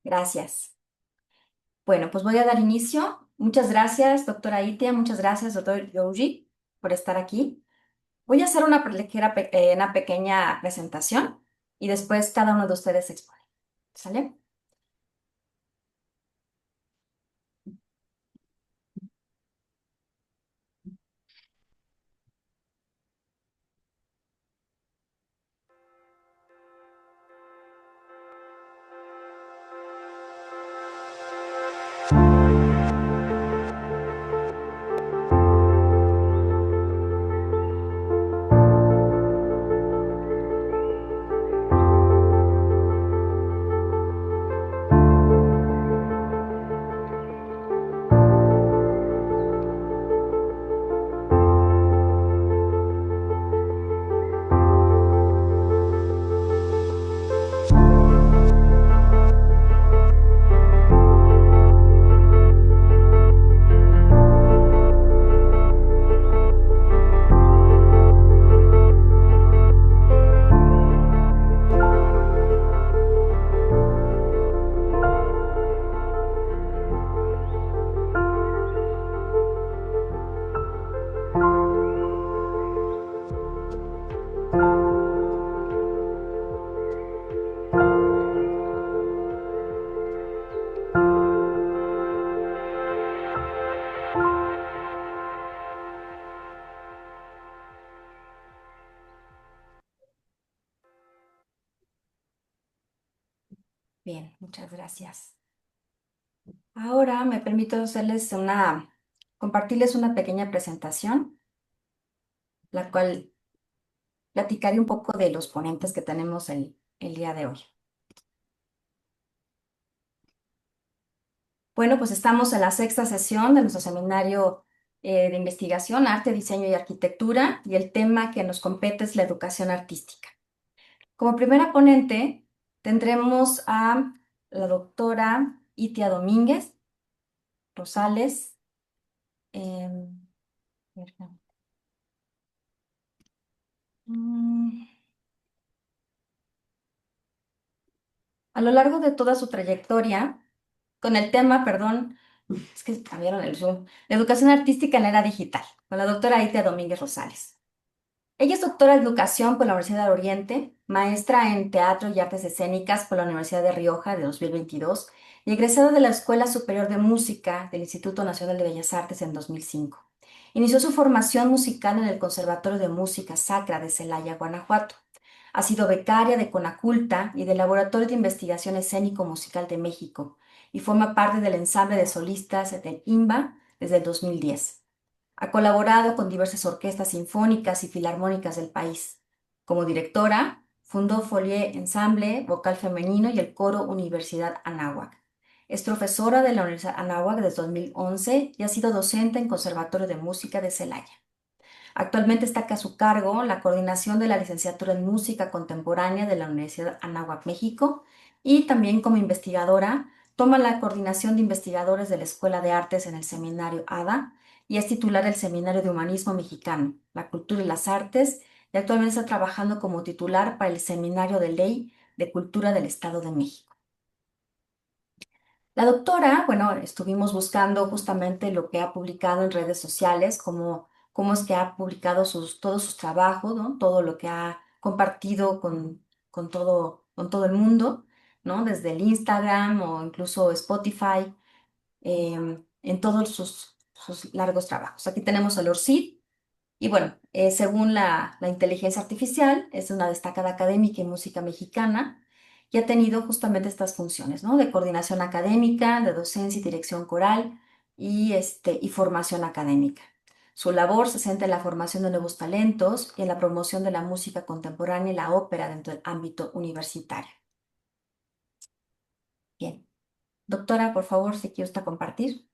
Gracias. Bueno, pues voy a dar inicio. Muchas gracias, doctora Itia. Muchas gracias, doctor Yoji, por estar aquí. Voy a hacer una pequeña presentación y después cada uno de ustedes expone. ¿Sale? Bien, muchas gracias. Ahora me permito compartirles una pequeña presentación, la cual platicaré un poco de los ponentes que tenemos el día de hoy. Bueno, pues estamos en la sexta sesión de nuestro seminario de investigación, arte, diseño y arquitectura, y el tema que nos compete es la educación artística. Como primera ponente tendremos a la doctora Itia Domínguez Rosales. em, mm, a lo largo de toda su trayectoria, con el tema, perdón, es que cambiaron el Zoom, la educación artística en la era digital, con la doctora Itia Domínguez Rosales. Ella es doctora en educación por la Universidad del Oriente, maestra en teatro y artes escénicas por la Universidad de Rioja de 2022 y egresada de la Escuela Superior de Música del Instituto Nacional de Bellas Artes en 2005. Inició su formación musical en el Conservatorio de Música Sacra de Celaya, Guanajuato. Ha sido becaria de Conaculta y del Laboratorio de Investigación Escénico-Musical de México y forma parte del ensamble de solistas del IMBA desde el 2010. Ha colaborado con diversas orquestas sinfónicas y filarmónicas del país. Como directora, fundó Folie Ensemble, Vocal Femenino y el Coro Universidad Anáhuac. Es profesora de la Universidad Anáhuac desde 2011 y ha sido docente en Conservatorio de Música de Celaya. Actualmente está a su cargo la coordinación de la licenciatura en Música Contemporánea de la Universidad Anáhuac, México, y también como investigadora toma la coordinación de investigadores de la Escuela de Artes en el Seminario ADA y es titular del Seminario de Humanismo Mexicano, la Cultura y las Artes, y actualmente está trabajando como titular para el Seminario de Ley de Cultura del Estado de México. La doctora, bueno, estuvimos buscando justamente lo que ha publicado en redes sociales, cómo es que ha publicado todos sus trabajos, ¿no? Todo lo que ha compartido con todo el mundo, ¿no? Desde el Instagram o incluso Spotify, en todos sus largos trabajos. Aquí tenemos a Lorcid, y bueno, según la inteligencia artificial, es una destacada académica en música mexicana y ha tenido justamente estas funciones, ¿no? De coordinación académica, de docencia y dirección coral y formación académica. Su labor se centra en la formación de nuevos talentos y en la promoción de la música contemporánea y la ópera dentro del ámbito universitario. Bien. Doctora, por favor, si quiere usted compartir.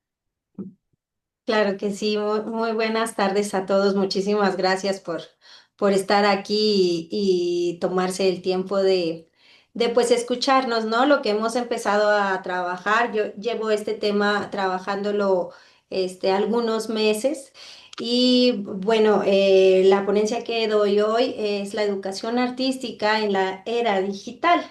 Claro que sí, muy buenas tardes a todos. Muchísimas gracias por estar aquí y tomarse el tiempo de pues escucharnos, ¿no? Lo que hemos empezado a trabajar. Yo llevo este tema trabajándolo algunos meses y bueno, la ponencia que doy hoy es la educación artística en la era digital.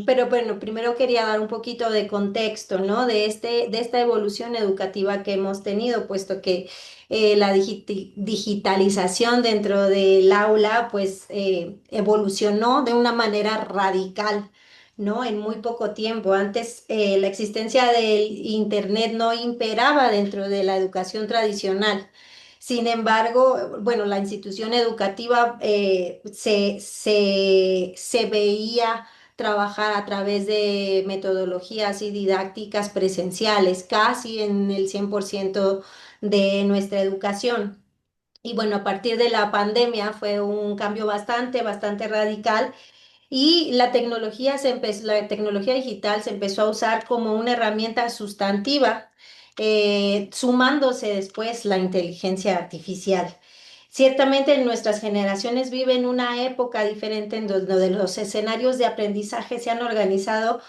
Pero bueno, primero quería dar un poquito de contexto, ¿no? De esta evolución educativa que hemos tenido, puesto que la digitalización dentro del aula, pues evolucionó de una manera radical. ¿No? En muy poco tiempo. Antes, la existencia del Internet no imperaba dentro de la educación tradicional. Sin embargo, bueno, la institución educativa se veía trabajar a través de metodologías y didácticas presenciales, casi en el 100% de nuestra educación. Y bueno, a partir de la pandemia fue un cambio bastante radical y la tecnología digital se empezó a usar como una herramienta sustantiva, sumándose después la inteligencia artificial. Ciertamente nuestras generaciones viven una época diferente en donde los escenarios de aprendizaje se han organizado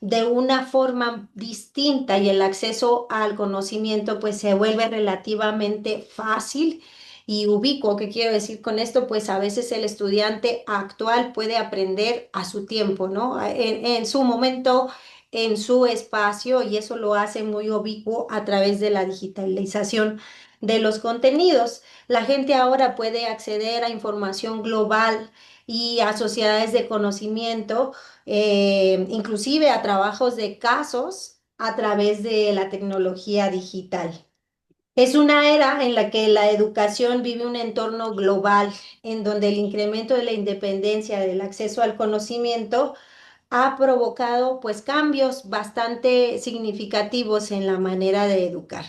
de una forma distinta y el acceso al conocimiento pues se vuelve relativamente fácil y ubicuo. ¿Qué quiero decir con esto? Pues a veces el estudiante actual puede aprender a su tiempo, ¿no? En su momento, en su espacio, y eso lo hace muy ubicuo a través de la digitalización de los contenidos. La gente ahora puede acceder a información global y a sociedades de conocimiento, inclusive a trabajos de casos a través de la tecnología digital. Es una era en la que la educación vive un entorno global, en donde el incremento de la independencia del acceso al conocimiento ha provocado pues cambios bastante significativos en la manera de educar.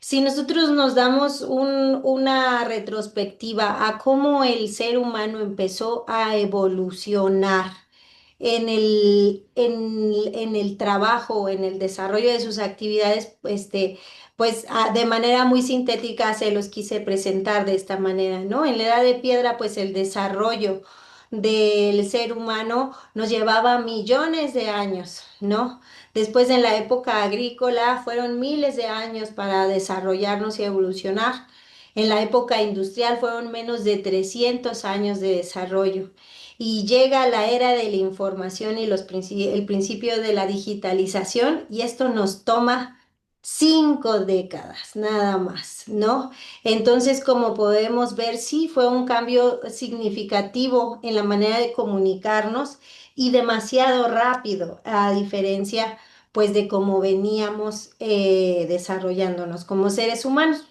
Si nosotros nos damos una retrospectiva a cómo el ser humano empezó a evolucionar en el trabajo, en el desarrollo de sus actividades, pues de manera muy sintética se los quise presentar de esta manera, ¿no? En la edad de piedra, pues el desarrollo del ser humano nos llevaba millones de años, ¿no? Después en la época agrícola fueron miles de años para desarrollarnos y evolucionar. En la época industrial fueron menos de 300 años de desarrollo. Y llega la era de la información y el principio de la digitalización y esto nos toma 5 décadas, nada más, ¿no? Entonces, como podemos ver, sí fue un cambio significativo en la manera de comunicarnos y demasiado rápido, a diferencia, pues, de cómo veníamos desarrollándonos como seres humanos.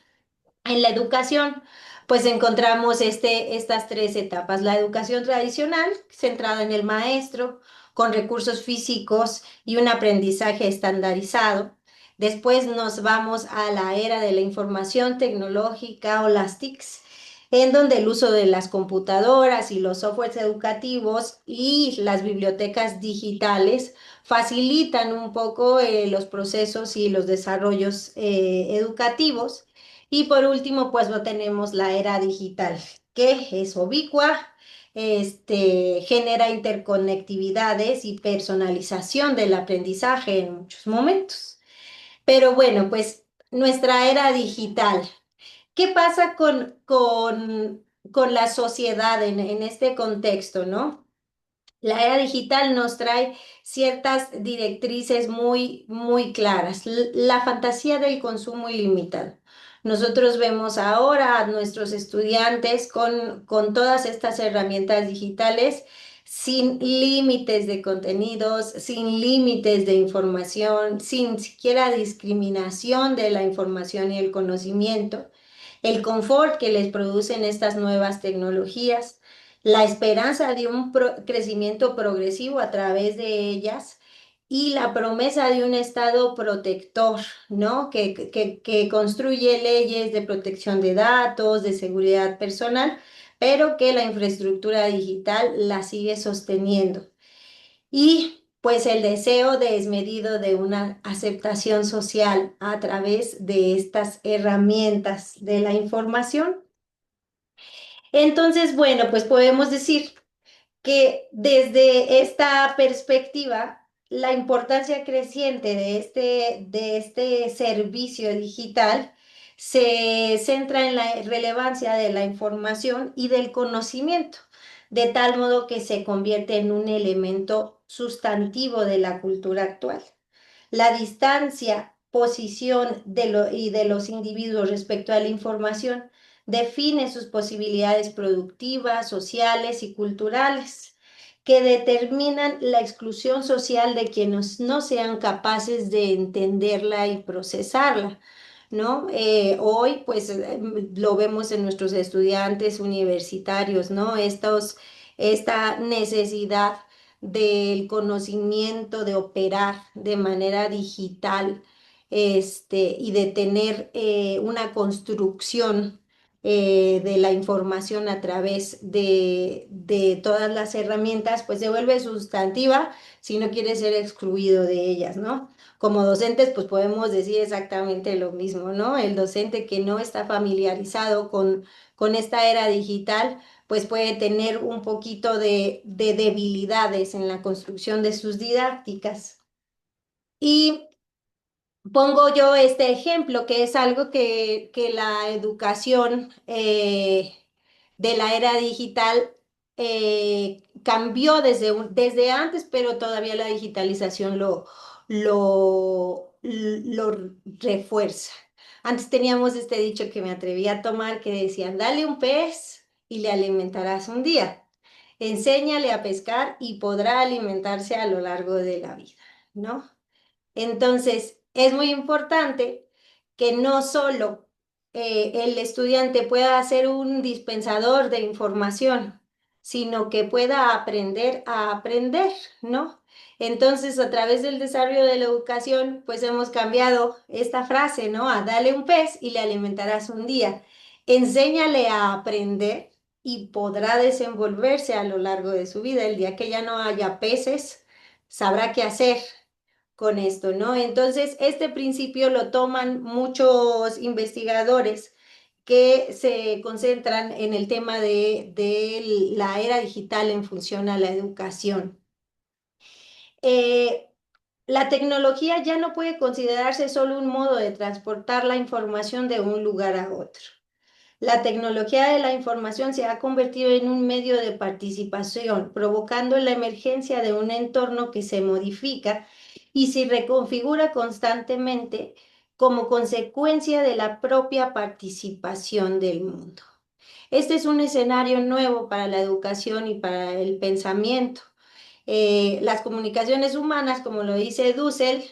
En la educación, pues encontramos estas 3 etapas. La educación tradicional, centrada en el maestro, con recursos físicos y un aprendizaje estandarizado. Después nos vamos a la era de la información tecnológica o las TICs, en donde el uso de las computadoras y los softwares educativos y las bibliotecas digitales facilitan un poco los procesos y los desarrollos educativos. Y por último, pues lo tenemos la era digital, que es ubicua, genera interconectividades y personalización del aprendizaje en muchos momentos. Pero bueno, pues nuestra era digital. ¿Qué pasa con la sociedad en este contexto, no? La era digital nos trae ciertas directrices muy claras. La fantasía del consumo ilimitado. Nosotros vemos ahora a nuestros estudiantes con todas estas herramientas digitales sin límites de contenidos, sin límites de información, sin siquiera discriminación de la información y el conocimiento, el confort que les producen estas nuevas tecnologías, la esperanza de un crecimiento progresivo a través de ellas y la promesa de un Estado protector, ¿no? Que construye leyes de protección de datos, de seguridad personal, pero que la infraestructura digital la sigue sosteniendo. Y pues el deseo desmedido de una aceptación social a través de estas herramientas de la información. Entonces, bueno, pues podemos decir que desde esta perspectiva, la importancia creciente de este servicio digital se centra en la relevancia de la información y del conocimiento. de tal modo que se convierte en un elemento sustantivo de la cultura actual. La distancia, posición y de los individuos respecto a la información define sus posibilidades productivas, sociales y culturales, que determinan la exclusión social de quienes no sean capaces de entenderla y procesarla. ¿No? Hoy, pues, lo vemos en nuestros estudiantes universitarios, ¿no? Esta necesidad del conocimiento, de operar de manera digital, y de tener una construcción de la información a través de todas las herramientas, pues se vuelve sustantiva si no quiere ser excluido de ellas, ¿no? Como docentes, pues podemos decir exactamente lo mismo, ¿no? El docente que no está familiarizado con esta era digital, pues puede tener un poquito de debilidades en la construcción de sus didácticas. Y pongo yo este ejemplo, que es algo que la educación de la era digital cambió desde antes, pero todavía la digitalización lo refuerza. Antes teníamos este dicho que me atreví a tomar que decía, dale un pez y le alimentarás un día. Enséñale a pescar y podrá alimentarse a lo largo de la vida, ¿no? Entonces, es muy importante que no solo el estudiante pueda ser un dispensador de información, sino que pueda aprender a aprender, ¿no? Entonces, a través del desarrollo de la educación, pues hemos cambiado esta frase, ¿no? A dale un pez y le alimentarás un día. Enséñale a aprender y podrá desenvolverse a lo largo de su vida. El día que ya no haya peces, sabrá qué hacer con esto, ¿no? Entonces, este principio lo toman muchos investigadores que se concentran en el tema de la era digital en función a la educación. Eh, la tecnología ya no puede considerarse solo un modo de transportar la información de un lugar a otro. La tecnología de la información se ha convertido en un medio de participación, provocando la emergencia de un entorno que se modifica y se reconfigura constantemente como consecuencia de la propia participación del mundo. Este es un escenario nuevo para la educación y para el pensamiento. Las comunicaciones humanas, como lo dice Dussel,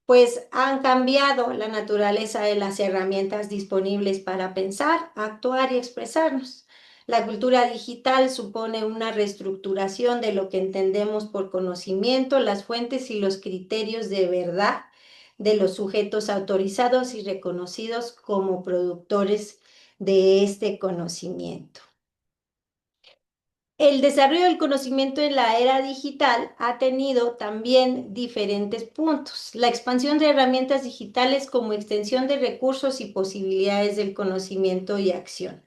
pues han cambiado la naturaleza de las herramientas disponibles para pensar, actuar y expresarnos. La cultura digital supone una reestructuración de lo que entendemos por conocimiento, las fuentes y los criterios de verdad de los sujetos autorizados y reconocidos como productores de este conocimiento. El desarrollo del conocimiento en la era digital ha tenido también diferentes puntos. La expansión de herramientas digitales como extensión de recursos y posibilidades del conocimiento y acción.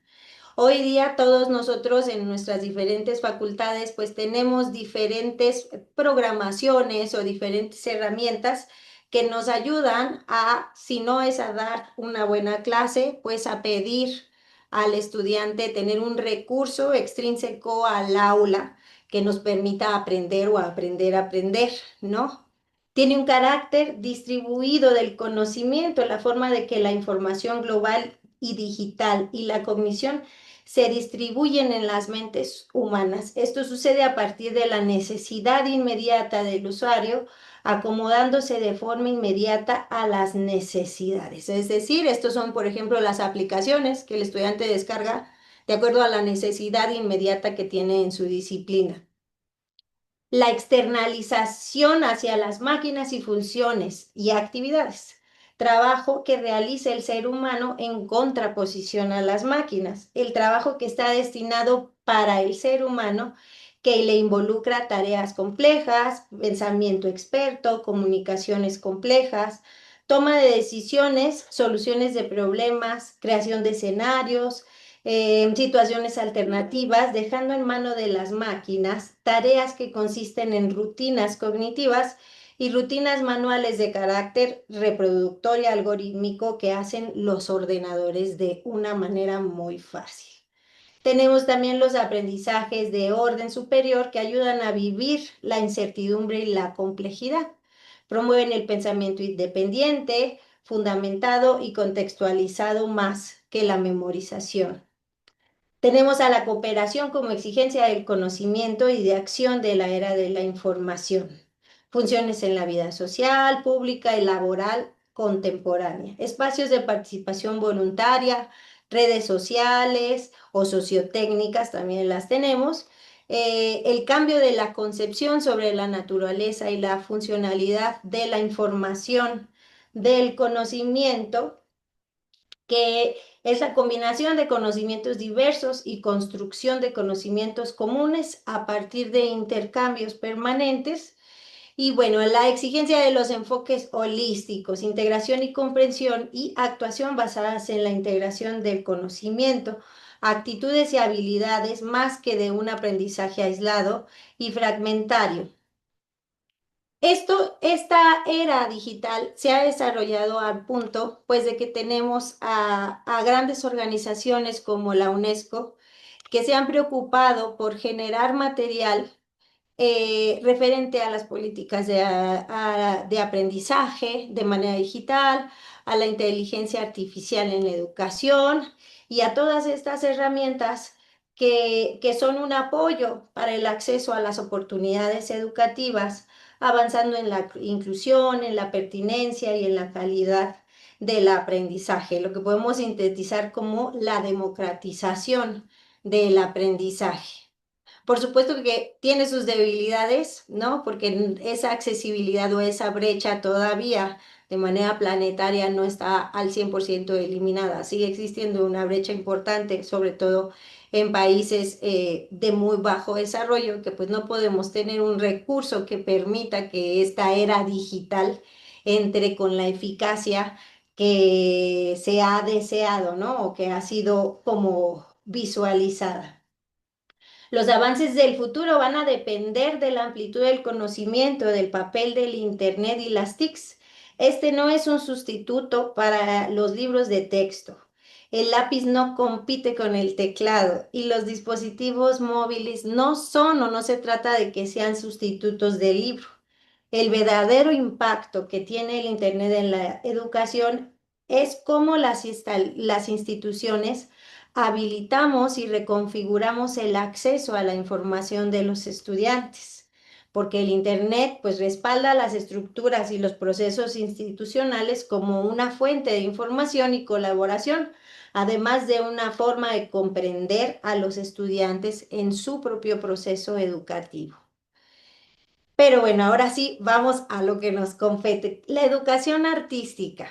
Hoy día todos nosotros en nuestras diferentes facultades pues tenemos diferentes programaciones o diferentes herramientas que nos ayudan a, si no es a dar una buena clase, pues a pedir al estudiante tener un recurso extrínseco al aula que nos permita aprender o aprender a aprender, ¿no? Tiene un carácter distribuido del conocimiento, la forma de que la información global y digital y la cognición se distribuyen en las mentes humanas. Esto sucede a partir de la necesidad inmediata del usuario, acomodándose de forma inmediata a las necesidades. Es decir, estos son, por ejemplo, las aplicaciones que el estudiante descarga de acuerdo a la necesidad inmediata que tiene en su disciplina. La externalización hacia las máquinas y funciones y actividades. Trabajo que realiza el ser humano en contraposición a las máquinas. El trabajo que está destinado para el ser humano, que le involucra tareas complejas, pensamiento experto, comunicaciones complejas, toma de decisiones, soluciones de problemas, creación de escenarios, situaciones alternativas, dejando en mano de las máquinas tareas que consisten en rutinas cognitivas y rutinas manuales de carácter reproductor y algorítmico que hacen los ordenadores de una manera muy fácil. Tenemos también los aprendizajes de orden superior que ayudan a vivir la incertidumbre y la complejidad. Promueven el pensamiento independiente, fundamentado y contextualizado más que la memorización. Tenemos a la cooperación como exigencia del conocimiento y de acción de la era de la información. Funciones en la vida social, pública y laboral contemporánea. Espacios de participación voluntaria, redes sociales o sociotécnicas también las tenemos. El cambio de la concepción sobre la naturaleza y la funcionalidad de la información, del conocimiento, que es la combinación de conocimientos diversos y construcción de conocimientos comunes a partir de intercambios permanentes. Y bueno, la exigencia de los enfoques holísticos, integración y comprensión y actuación basadas en la integración del conocimiento, actitudes y habilidades más que de un aprendizaje aislado y fragmentario. Esta era digital se ha desarrollado al punto, pues, de que tenemos a grandes organizaciones como la UNESCO que se han preocupado por generar material referente a las políticas de aprendizaje de manera digital, a la inteligencia artificial en la educación y a todas estas herramientas que son un apoyo para el acceso a las oportunidades educativas, avanzando en la inclusión, en la pertinencia y en la calidad del aprendizaje, lo que podemos sintetizar como la democratización del aprendizaje. Por supuesto que tiene sus debilidades, ¿no? Porque esa accesibilidad o esa brecha todavía de manera planetaria no está al 100% eliminada. Sigue existiendo una brecha importante, sobre todo en países de muy bajo desarrollo, que pues no podemos tener un recurso que permita que esta era digital entre con la eficacia que se ha deseado, ¿no? O que ha sido como visualizada. Los avances del futuro van a depender de la amplitud del conocimiento, del papel del Internet y las TICs. Este no es un sustituto para los libros de texto. El lápiz no compite con el teclado y los dispositivos móviles no son o no se trata de que sean sustitutos del libro. El verdadero impacto que tiene el Internet en la educación es cómo las instituciones habilitamos y reconfiguramos el acceso a la información de los estudiantes, porque el Internet pues respalda las estructuras y los procesos institucionales como una fuente de información y colaboración, además de una forma de comprender a los estudiantes en su propio proceso educativo. Pero bueno, ahora sí, vamos a lo que nos compete. La educación artística.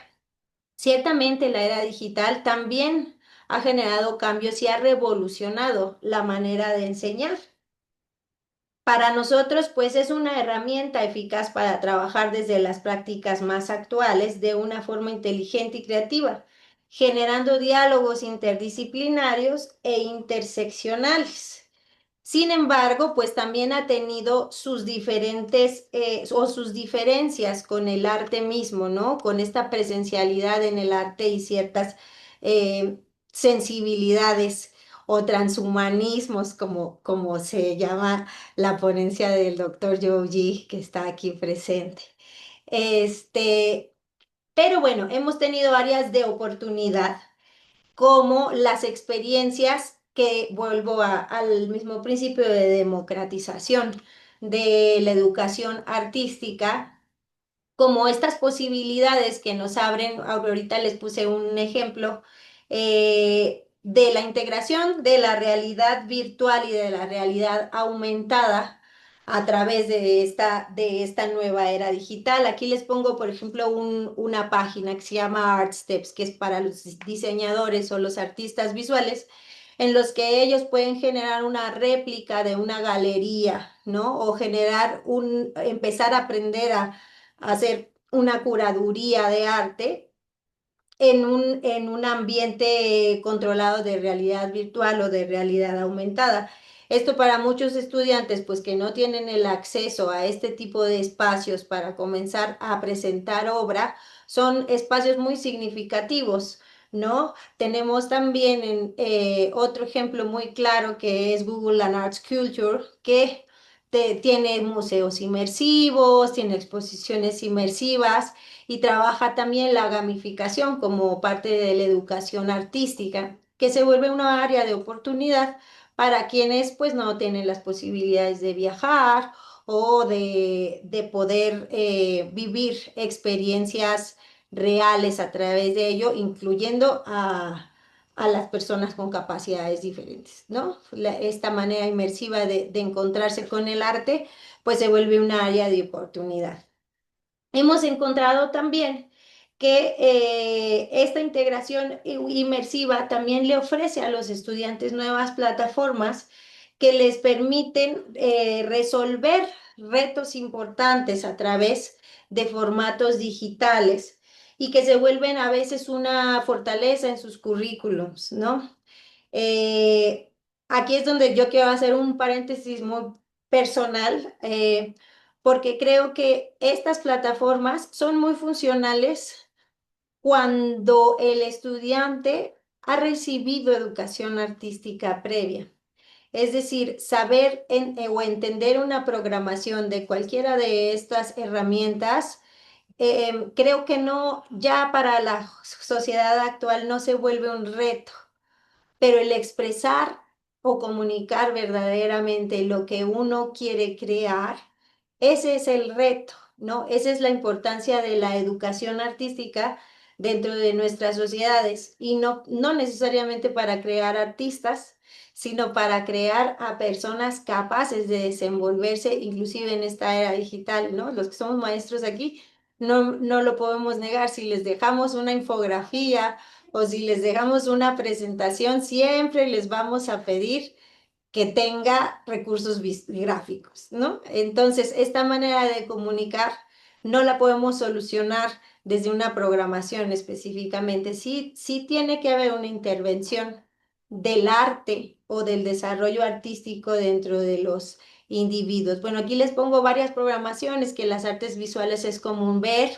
Ciertamente la era digital también ha generado cambios y ha revolucionado la manera de enseñar. Para nosotros, pues es una herramienta eficaz para trabajar desde las prácticas más actuales de una forma inteligente y creativa, generando diálogos interdisciplinarios e interseccionales. Sin embargo, pues también ha tenido sus diferentes o sus diferencias con el arte mismo, ¿no? Con esta presencialidad en el arte y ciertas eh, sensibilidades o transhumanismos, como se llama la ponencia del doctor Joe G, que está aquí presente. Este, pero bueno, hemos tenido áreas de oportunidad como las experiencias que vuelvo al mismo principio de democratización de la educación artística, como estas posibilidades que nos abren, ahorita les puse un ejemplo, de la integración de la realidad virtual y de la realidad aumentada a través de esta nueva era digital. Aquí les pongo, por ejemplo, una página que se llama ArtSteps, que es para los diseñadores o los artistas visuales, en los que ellos pueden generar una réplica de una galería, ¿no? O empezar a aprender a hacer una curaduría de arte en un ambiente controlado de realidad virtual o de realidad aumentada. Esto para muchos estudiantes, pues que no tienen el acceso a este tipo de espacios para comenzar a presentar obra, son espacios muy significativos, ¿no? Tenemos también otro ejemplo muy claro que es Google and Arts Culture, que tiene museos inmersivos, tiene exposiciones inmersivas y trabaja también la gamificación como parte de la educación artística, que se vuelve una área de oportunidad para quienes pues no tienen las posibilidades de viajar o de poder vivir experiencias reales a través de ello, incluyendo a las personas con capacidades diferentes, ¿no? Esta manera inmersiva de encontrarse con el arte, pues se vuelve un área de oportunidad. Hemos encontrado también que esta integración inmersiva también le ofrece a los estudiantes nuevas plataformas que les permiten resolver retos importantes a través de formatos digitales y que se vuelven a veces una fortaleza en sus currículums, ¿no? Eh, Aquí es donde yo quiero hacer un paréntesis muy personal, porque creo que estas plataformas son muy funcionales cuando el estudiante ha recibido educación artística previa. Es decir, saber o entender una programación de cualquiera de estas herramientas, creo que no, ya para la sociedad actual no se vuelve un reto, pero el expresar o comunicar verdaderamente lo que uno quiere crear, ese es el reto, ¿no? Esa es la importancia de la educación artística dentro de nuestras sociedades y no necesariamente para crear artistas, sino para crear a personas capaces de desenvolverse inclusive en esta era digital, ¿no? Los que somos maestros aquí no lo podemos negar. Si les dejamos una infografía o si les dejamos una presentación, siempre les vamos a pedir que tenga recursos gráficos, ¿no? Entonces, esta manera de comunicar no la podemos solucionar desde una programación específicamente. Sí, sí tiene que haber una intervención del arte o del desarrollo artístico dentro de los individuos. Bueno, aquí les pongo varias programaciones que las artes visuales es común ver.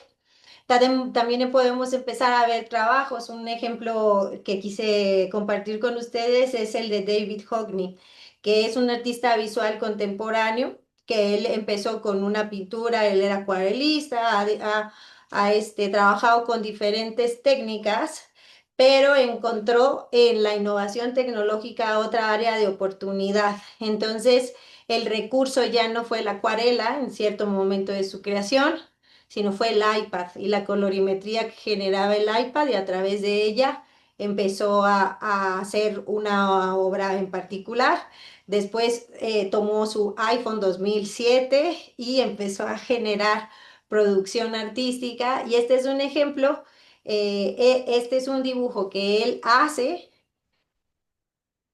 También podemos empezar a ver trabajos. Un ejemplo que quise compartir con ustedes es el de David Hockney, que es un artista visual contemporáneo, que él empezó con una pintura, él era acuarelista, trabajado con diferentes técnicas, pero encontró en la innovación tecnológica otra área de oportunidad. Entonces, el recurso ya no fue la acuarela en cierto momento de su creación, sino fue el iPad y la colorimetría que generaba el iPad, y a través de ella empezó a hacer una obra en particular. Después tomó su iPhone 2007 y empezó a generar producción artística, y este es un ejemplo, este es un dibujo que él hace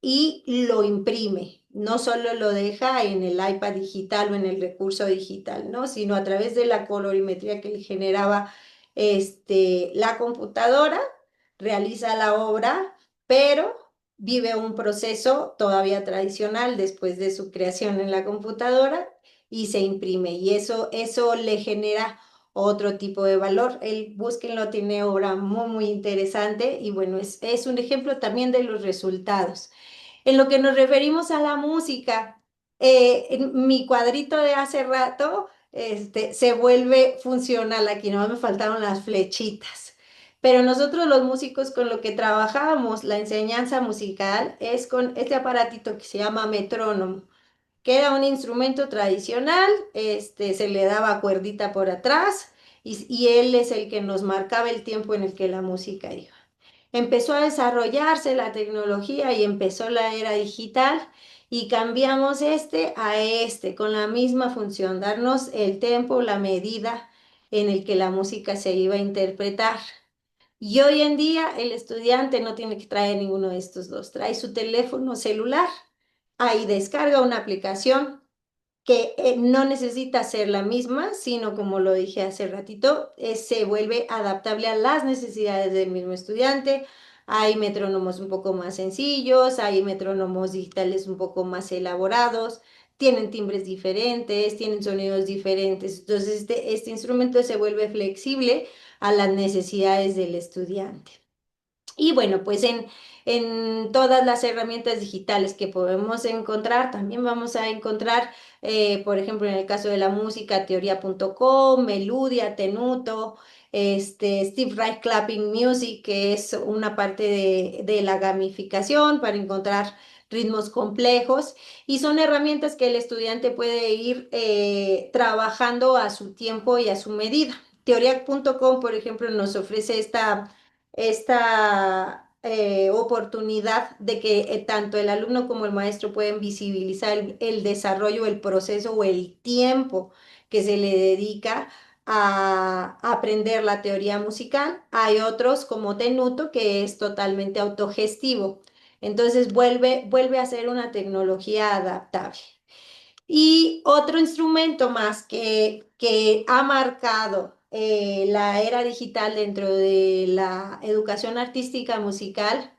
y lo imprime. No solo lo deja en el iPad digital o en el recurso digital, ¿no? Sino a través de la colorimetría que le generaba la computadora, realiza la obra, pero vive un proceso todavía tradicional después de su creación en la computadora y se imprime. Y eso le genera otro tipo de valor. El búsquenlo, tiene obra muy, muy interesante y bueno, es un ejemplo también de los resultados. En lo que nos referimos a la música, en mi cuadrito de hace rato se vuelve funcional. Aquí no me faltaron las flechitas. Pero nosotros los músicos con lo que trabajábamos la enseñanza musical es con este aparatito que se llama metrónomo, que era un instrumento tradicional. Se le daba cuerdita por atrás y él es el que nos marcaba el tiempo en el que la música iba. Empezó a desarrollarse la tecnología y empezó la era digital y cambiamos a con la misma función, darnos el tempo, la medida en el que la música se iba a interpretar. Y hoy en día el estudiante no tiene que traer ninguno de estos dos, trae su teléfono celular, ahí descarga una aplicación que no necesita ser la misma, sino como lo dije hace ratito, se vuelve adaptable a las necesidades del mismo estudiante. Hay metrónomos un poco más sencillos, hay metrónomos digitales un poco más elaborados, tienen timbres diferentes, tienen sonidos diferentes. Entonces, este instrumento se vuelve flexible a las necesidades del estudiante. Y bueno, pues en todas las herramientas digitales que podemos encontrar, también vamos a encontrar, por ejemplo, en el caso de la música, teoría.com, Meludia, Tenuto, Steve Reich Clapping Music, que es una parte de la gamificación para encontrar ritmos complejos. Y son herramientas que el estudiante puede ir trabajando a su tiempo y a su medida. Teoría.com, por ejemplo, nos ofrece esta oportunidad de que tanto el alumno como el maestro pueden visibilizar el desarrollo, el proceso o el tiempo que se le dedica a aprender la teoría musical. Hay otros como Tenuto que es totalmente autogestivo. Entonces vuelve a ser una tecnología adaptable. Y otro instrumento más que ha marcado la era digital dentro de la educación artística musical,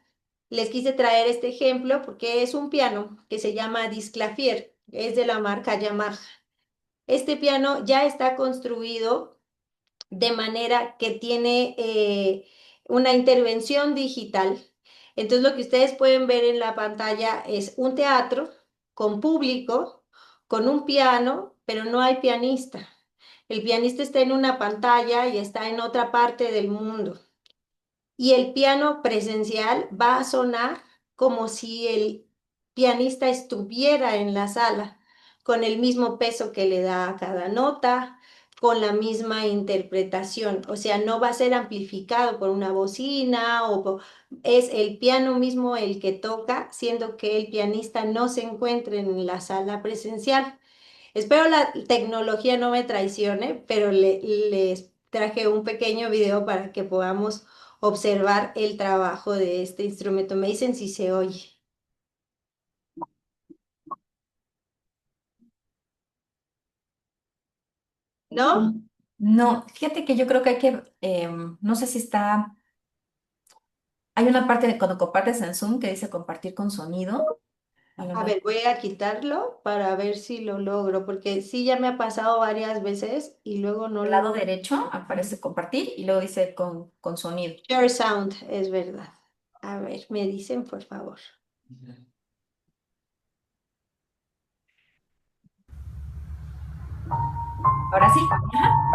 les quise traer este ejemplo porque es un piano que se llama Disclavier, es de la marca Yamaha. Este piano ya está construido de manera que tiene una intervención digital. Entonces lo que ustedes pueden ver en la pantalla es un teatro con público, con un piano, pero no hay pianista. El pianista está en una pantalla y está en otra parte del mundo y el piano presencial va a sonar como si el pianista estuviera en la sala, con el mismo peso que le da a cada nota, con la misma interpretación, o sea, no va a ser amplificado por una bocina es el piano mismo el que toca, siendo que el pianista no se encuentra en la sala presencial. Espero la tecnología no me traicione, pero les traje un pequeño video para que podamos observar el trabajo de este instrumento. Me dicen si se oye, ¿no? No, fíjate que yo creo que hay que, no sé si está, hay una parte de cuando compartes en Zoom que dice compartir con sonido, a lo A mejor ver, voy a quitarlo para ver si lo logro, porque sí ya me ha pasado varias veces y luego no del lo lado logro. derecho aparece compartir y luego dice con sonido. Share sound, es verdad. A ver, me dicen por favor. Ahora sí. Ajá.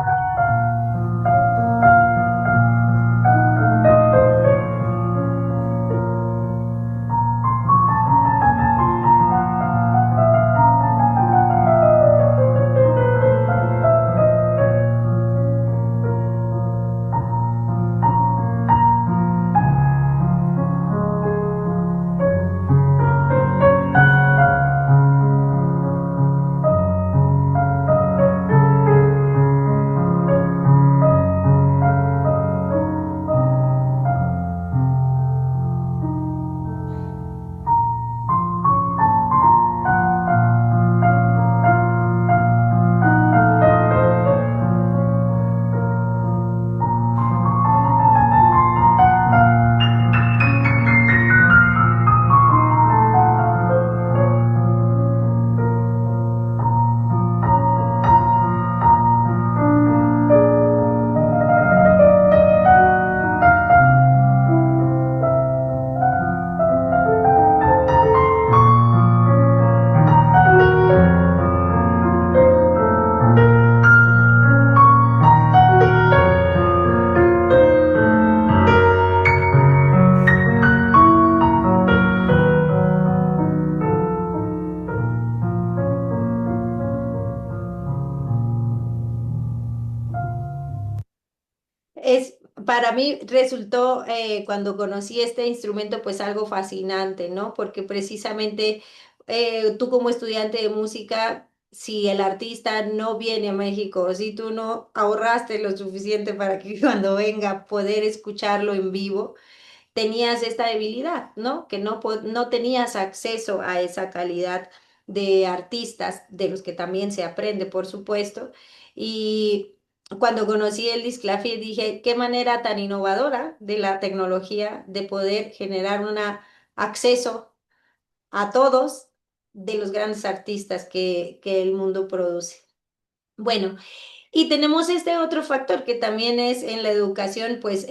Es, para mí resultó, cuando conocí este instrumento, pues algo fascinante, ¿no? Porque precisamente tú como estudiante de música, si el artista no viene a México, si tú no ahorraste lo suficiente para que cuando venga poder escucharlo en vivo, tenías esta debilidad, ¿no? Que no tenías acceso a esa calidad de artistas, de los que también se aprende, por supuesto. Y cuando conocí el Disclafi dije, qué manera tan innovadora de la tecnología de poder generar un acceso a todos de los grandes artistas que el mundo produce. Bueno. Y tenemos este otro factor que también es en la educación, pues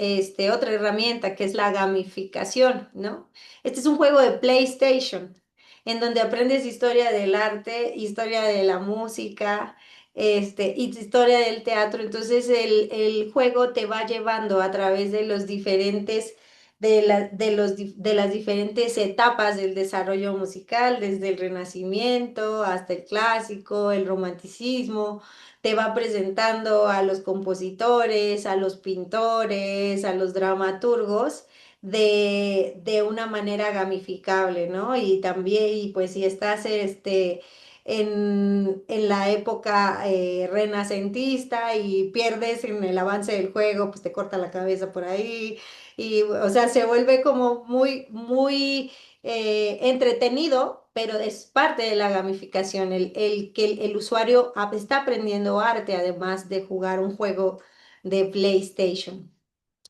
otra herramienta que es la gamificación, ¿no? Este es un juego de PlayStation en donde aprendes historia del arte, historia de la música, y historia del teatro. Entonces el juego te va llevando a través de los diferentes, de las diferentes etapas del desarrollo musical, desde el Renacimiento hasta el clásico, el romanticismo. Te va presentando a los compositores, a los pintores, a los dramaturgos de una manera gamificable, ¿no? Y también, y pues si estás en la época renacentista y pierdes en el avance del juego, pues te corta la cabeza por ahí. Y, o sea, se vuelve como muy, muy entretenido, pero es parte de la gamificación, el que el usuario está aprendiendo arte además de jugar un juego de PlayStation.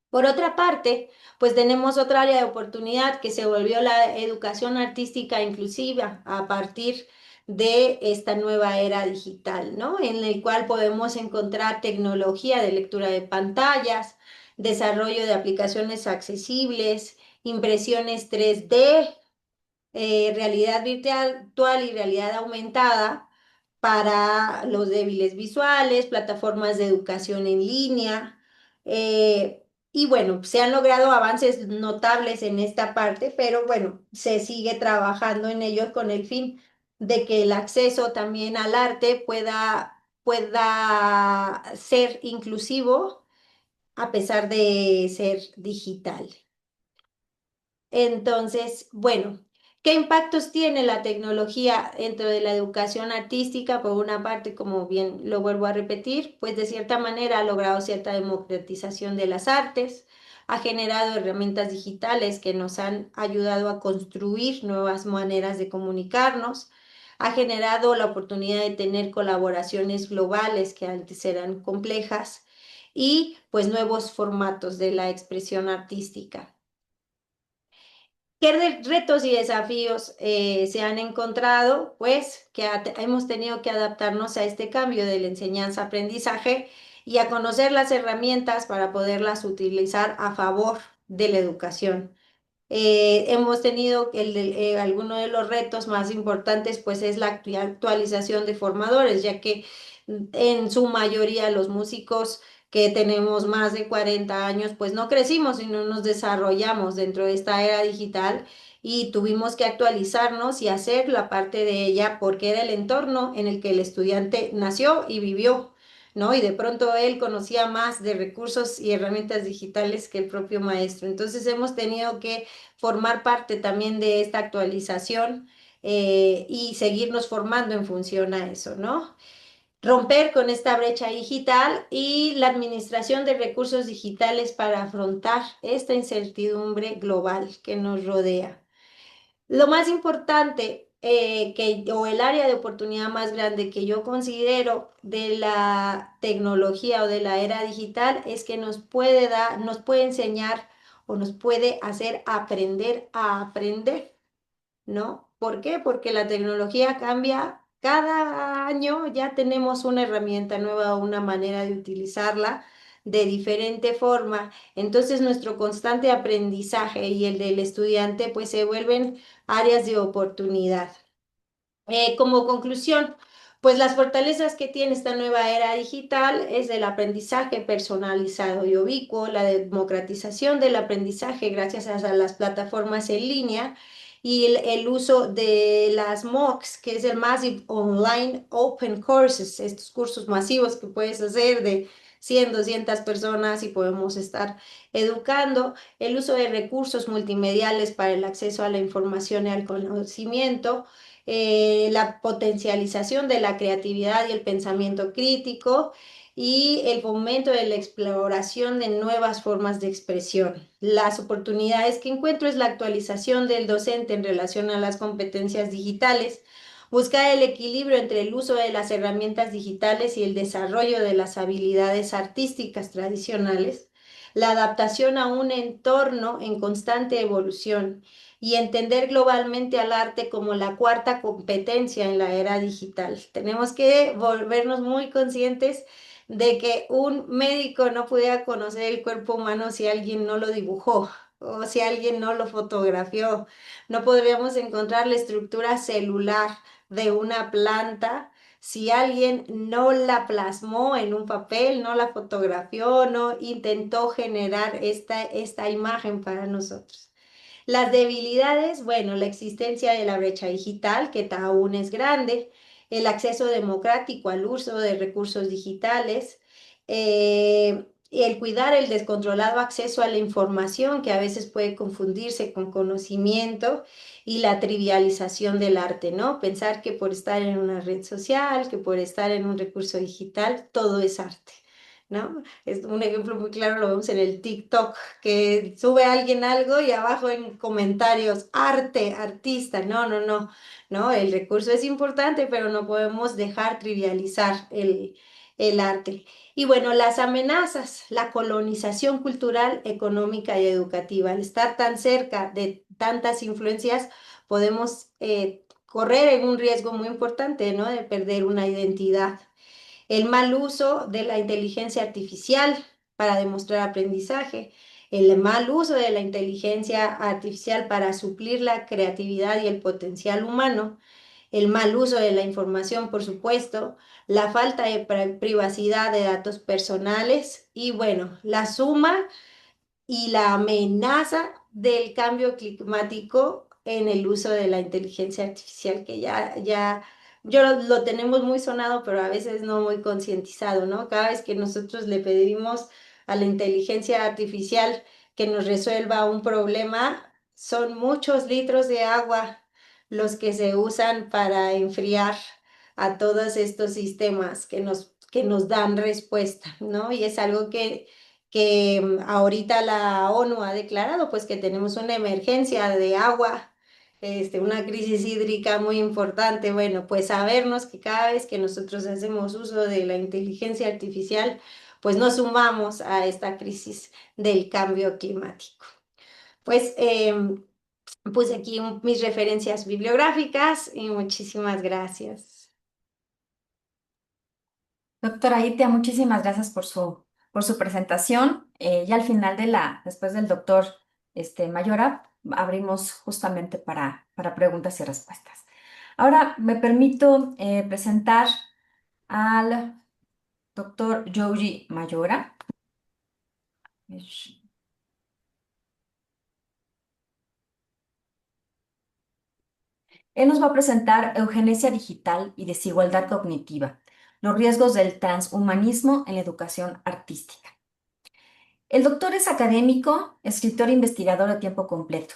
Por otra parte, pues tenemos otra área de oportunidad que se volvió la educación artística inclusiva a partir de esta nueva era digital, ¿no? En el cual podemos encontrar tecnología de lectura de pantallas, desarrollo de aplicaciones accesibles, impresiones 3D, realidad virtual y realidad aumentada para los débiles visuales, plataformas de educación en línea. Y bueno, se han logrado avances notables en esta parte, pero bueno, se sigue trabajando en ello con el fin de que el acceso también al arte pueda ser inclusivo a pesar de ser digital. Entonces, bueno, ¿qué impactos tiene la tecnología dentro de la educación artística? Por una parte, como bien lo vuelvo a repetir, pues de cierta manera ha logrado cierta democratización de las artes, ha generado herramientas digitales que nos han ayudado a construir nuevas maneras de comunicarnos, ha generado la oportunidad de tener colaboraciones globales que antes eran complejas y pues nuevos formatos de la expresión artística. ¿Qué retos y desafíos se han encontrado? Pues que hemos tenido que adaptarnos a este cambio de la enseñanza-aprendizaje y a conocer las herramientas para poderlas utilizar a favor de la educación. Hemos tenido alguno de los retos más importantes, pues es la actualización de formadores, ya que en su mayoría los músicos que tenemos más de 40 años, pues no crecimos y no nos desarrollamos dentro de esta era digital y tuvimos que actualizarnos y hacer la parte de ella porque era el entorno en el que el estudiante nació y vivió. ¿No? Y de pronto él conocía más de recursos y herramientas digitales que el propio maestro. Entonces hemos tenido que formar parte también de esta actualización y seguirnos formando en función a eso, ¿no? Romper con esta brecha digital y la administración de recursos digitales para afrontar esta incertidumbre global que nos rodea. Lo más importante o el área de oportunidad más grande que yo considero de la tecnología o de la era digital es que nos puede dar, nos puede enseñar o nos puede hacer aprender a aprender. ¿No? ¿Por qué? Porque la tecnología cambia. Cada año ya tenemos una herramienta nueva, una manera de utilizarla de diferente forma. Entonces nuestro constante aprendizaje y el del estudiante pues se vuelven áreas de oportunidad. Como conclusión, pues las fortalezas que tiene esta nueva era digital es el aprendizaje personalizado y ubicuo, la democratización del aprendizaje gracias a las plataformas en línea y el uso de las MOOCs, que es el Massive Online Open Courses, estos cursos masivos que puedes hacer de 100, 200 personas y podemos estar educando, el uso de recursos multimediales para el acceso a la información y al conocimiento, la potencialización de la creatividad y el pensamiento crítico y el fomento de la exploración de nuevas formas de expresión. Las oportunidades que encuentro es la actualización del docente en relación a las competencias digitales, buscar el equilibrio entre el uso de las herramientas digitales y el desarrollo de las habilidades artísticas tradicionales, la adaptación a un entorno en constante evolución y entender globalmente al arte como la cuarta competencia en la era digital. Tenemos que volvernos muy conscientes de que un médico no pudiera conocer el cuerpo humano si alguien no lo dibujó o si alguien no lo fotografió. No podríamos encontrar la estructura celular de una planta si alguien no la plasmó en un papel, no la fotografió, no intentó generar esta imagen para nosotros. Las debilidades, bueno, la existencia de la brecha digital, que aún es grande, el acceso democrático al uso de recursos digitales, y el cuidar el descontrolado acceso a la información, que a veces puede confundirse con conocimiento, y la trivialización del arte, ¿no? Pensar que por estar en una red social, que por estar en un recurso digital, todo es arte, ¿no? Es un ejemplo muy claro, lo vemos en el TikTok, que sube alguien algo y abajo en comentarios, arte, artista, no, no, no, no, el recurso es importante, pero no podemos dejar trivializar el arte. Y bueno, las amenazas, la colonización cultural, económica y educativa. Al estar tan cerca de tantas influencias, podemos correr en un riesgo muy importante, ¿no? De perder una identidad. El mal uso de la inteligencia artificial para demostrar aprendizaje, el mal uso de la inteligencia artificial para suplir la creatividad y el potencial humano, el mal uso de la información, por supuesto, la falta de privacidad de datos personales y bueno, la suma y la amenaza del cambio climático en el uso de la inteligencia artificial, que yo lo tenemos muy sonado, pero a veces no muy concientizado, ¿no? Cada vez que nosotros le pedimos a la inteligencia artificial que nos resuelva un problema, son muchos litros de agua los que se usan para enfriar a todos estos sistemas que nos dan respuesta, ¿no? Y es algo que ahorita la ONU ha declarado pues que tenemos una emergencia de agua, una crisis hídrica muy importante. Bueno, pues sabernos que cada vez que nosotros hacemos uso de la inteligencia artificial, pues nos sumamos a esta crisis del cambio climático. Pues puse aquí mis referencias bibliográficas y muchísimas gracias. Doctora Itea, muchísimas gracias por su presentación. Ya al final después del doctor Mayora, abrimos justamente para preguntas y respuestas. Ahora me permito presentar al doctor Yoji Mayora. Él nos va a presentar eugenesia digital y desigualdad cognitiva, los riesgos del transhumanismo en la educación artística. El doctor es académico, escritor e investigador de tiempo completo.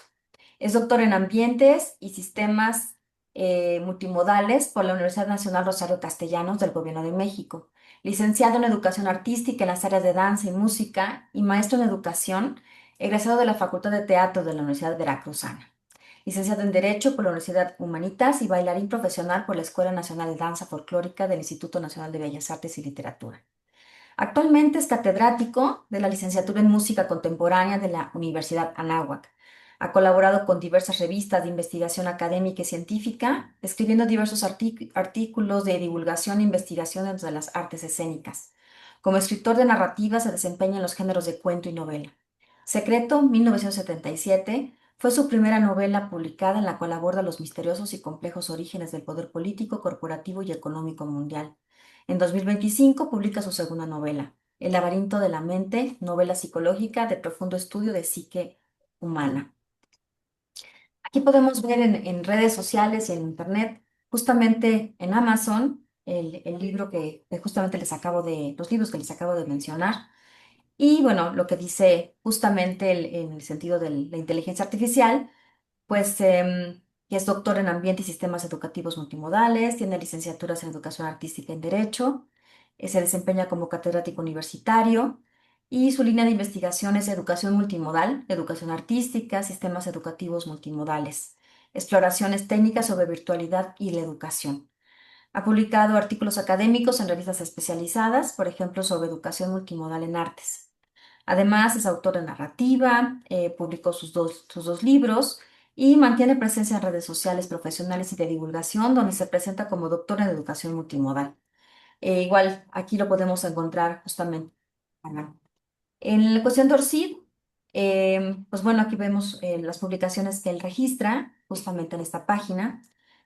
Es doctor en ambientes y sistemas multimodales por la Universidad Nacional Rosario Castellanos del Gobierno de México. Licenciado en educación artística en las áreas de danza y música y maestro en educación, egresado de la Facultad de Teatro de la Universidad Veracruzana. Licenciado en Derecho por la Universidad Humanitas y bailarín profesional por la Escuela Nacional de Danza Folclórica del Instituto Nacional de Bellas Artes y Literatura. Actualmente es catedrático de la licenciatura en Música Contemporánea de la Universidad Anáhuac. Ha colaborado con diversas revistas de investigación académica y científica, escribiendo diversos artículos de divulgación e investigación de las artes escénicas. Como escritor de narrativa se desempeña en los géneros de cuento y novela. Secreto, 1977, fue su primera novela publicada en la cual aborda los misteriosos y complejos orígenes del poder político, corporativo y económico mundial. En 2025 publica su segunda novela, El laberinto de la mente, novela psicológica de profundo estudio de psique humana. Aquí podemos ver en redes sociales y en internet, justamente en Amazon, el libro que justamente los libros que les acabo de mencionar. Y bueno, lo que dice justamente en el sentido de la inteligencia artificial pues que es doctor en ambiente y sistemas educativos multimodales, tiene licenciaturas en educación artística y en derecho, se desempeña como catedrático universitario y su línea de investigación es educación multimodal, educación artística, sistemas educativos multimodales, exploraciones técnicas sobre virtualidad y la educación. Ha publicado artículos académicos en revistas especializadas, por ejemplo, sobre educación multimodal en artes. Además, es autor de narrativa, publicó sus dos libros y mantiene presencia en redes sociales profesionales y de divulgación, donde se presenta como doctora en educación multimodal. Igual, aquí lo podemos encontrar justamente. Ajá. En la cuestión de ORCID, pues bueno, aquí vemos las publicaciones que él registra justamente en esta página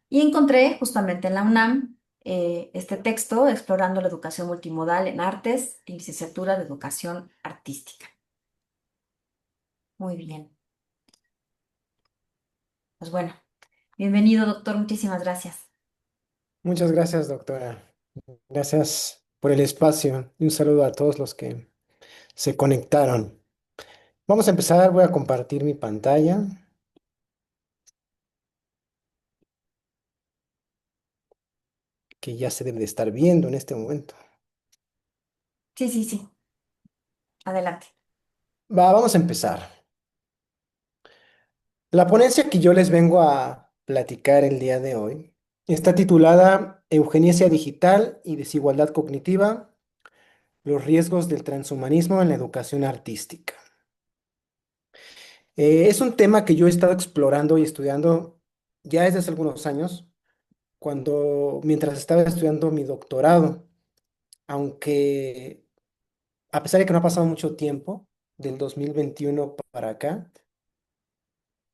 y encontré justamente en la UNAM este texto explorando la educación multimodal en artes y licenciatura de educación artística. Muy bien. Pues bueno, bienvenido, doctor. Muchísimas gracias. Muchas gracias, doctora. Gracias por el espacio y un saludo a todos los que se conectaron. Vamos a empezar, voy a compartir mi pantalla, que ya se debe de estar viendo en este momento. Sí, sí, sí. Adelante. Vamos a empezar. La ponencia que yo les vengo a platicar el día de hoy está titulada Eugenesia Digital y Desigualdad Cognitiva, los riesgos del transhumanismo en la educación artística. Es un tema que yo he estado explorando y estudiando ya desde hace algunos años mientras estaba estudiando mi doctorado, aunque a pesar de que no ha pasado mucho tiempo, del 2021 para acá,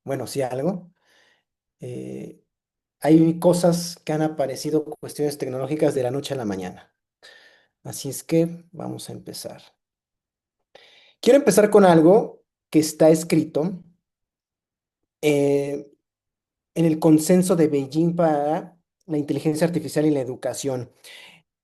bueno, sí algo, eh, hay cosas que han aparecido, cuestiones tecnológicas de la noche a la mañana. Así es que vamos a empezar. Quiero empezar con algo que está escrito eh, en el consenso de Beijing para la inteligencia artificial y la educación.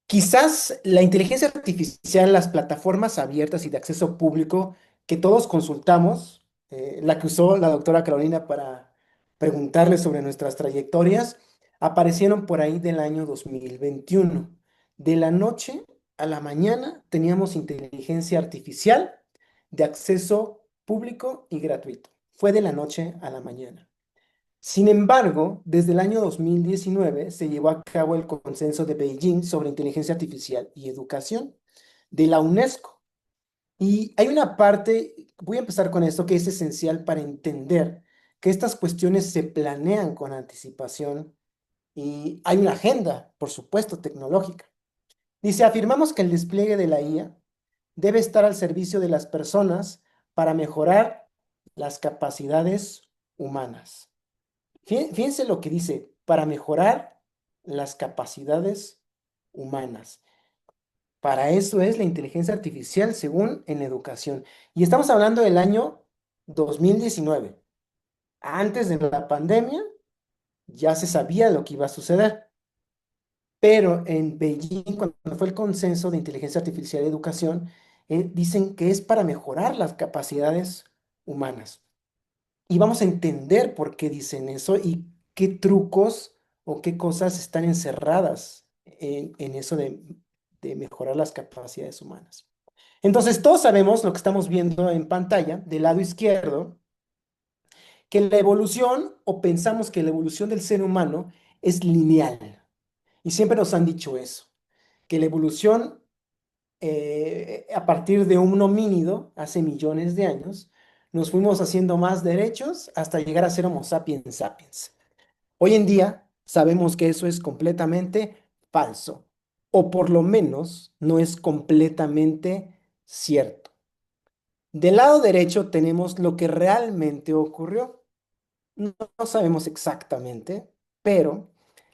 Quizás la inteligencia artificial, las plataformas abiertas y de acceso público que todos consultamos, la que usó la doctora Carolina para preguntarle sobre nuestras trayectorias, aparecieron por ahí del año 2021. De la noche a la mañana teníamos inteligencia artificial de acceso público y gratuito. Fue de la noche a la mañana. Sin embargo, desde el año 2019 se llevó a cabo el Consenso de Beijing sobre Inteligencia Artificial y Educación de la UNESCO. Y hay una parte, voy a empezar con esto, que es esencial para entender que estas cuestiones se planean con anticipación y hay una agenda, por supuesto, tecnológica. Dice, afirmamos que el despliegue de la IA debe estar al servicio de las personas para mejorar las capacidades humanas. Fíjense lo que dice, para mejorar las capacidades humanas. Para eso es la inteligencia artificial según en la educación. Y estamos hablando del año 2019. Antes de la pandemia ya se sabía lo que iba a suceder. Pero en Beijing, cuando fue el consenso de inteligencia artificial y educación, dicen que es para mejorar las capacidades humanas. Y vamos a entender por qué dicen eso y qué trucos o qué cosas están encerradas en eso de mejorar las capacidades humanas. Entonces, todos sabemos lo que estamos viendo en pantalla del lado izquierdo, que la evolución, o pensamos que la evolución del ser humano es lineal. Y siempre nos han dicho eso, que la evolución a partir de un homínido hace millones de años, nos fuimos haciendo más derechos hasta llegar a ser Homo sapiens sapiens. Hoy en día sabemos que eso es completamente falso, o por lo menos no es completamente cierto. Del lado derecho tenemos lo que realmente ocurrió. No sabemos exactamente, pero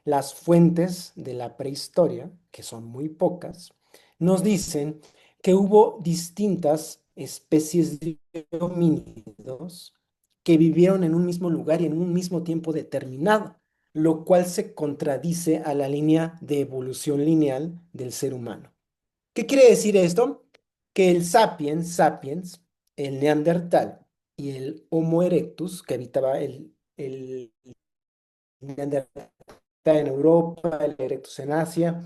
las fuentes de la prehistoria, que son muy pocas, nos dicen que hubo distintas especies de homínidos que vivieron en un mismo lugar y en un mismo tiempo determinado, lo cual se contradice a la línea de evolución lineal del ser humano. ¿Qué quiere decir esto? Que el sapiens sapiens, el neandertal y el Homo erectus, que habitaba el neandertal en Europa, el erectus en Asia,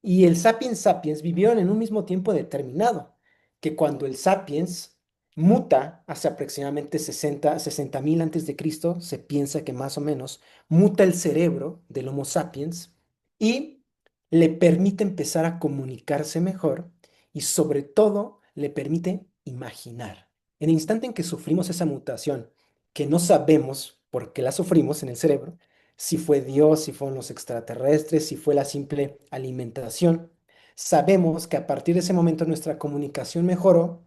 y el sapiens sapiens vivieron en un mismo tiempo determinado, que cuando el sapiens muta hace aproximadamente 60.000 antes de Cristo, se piensa que más o menos muta el cerebro del Homo sapiens y le permite empezar a comunicarse mejor y sobre todo le permite imaginar. En el instante en que sufrimos esa mutación, que no sabemos porque la sufrimos en el cerebro, si fue Dios, si fueron los extraterrestres, si fue la simple alimentación. Sabemos que a partir de ese momento nuestra comunicación mejoró,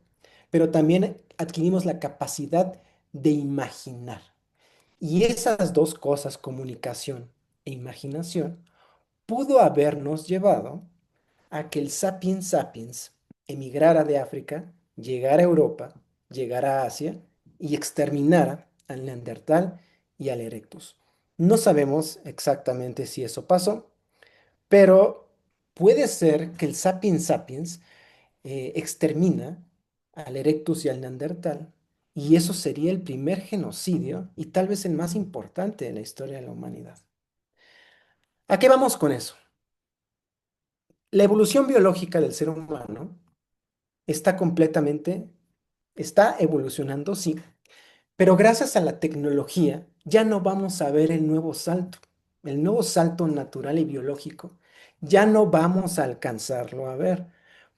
pero también adquirimos la capacidad de imaginar. Y esas dos cosas, comunicación e imaginación, pudo habernos llevado a que el sapiens sapiens emigrara de África, llegara a Europa, llegara a Asia y exterminara al Neandertal y al Erectus. No sabemos exactamente si eso pasó, pero puede ser que el sapiens sapiens extermina al Erectus y al Neandertal, y eso sería el primer genocidio y tal vez el más importante de la historia de la humanidad. ¿A qué vamos con eso? La evolución biológica del ser humano está completamente, está evolucionando, sí, pero gracias a la tecnología ya no vamos a ver el nuevo salto natural y biológico, ya no vamos a alcanzarlo a ver.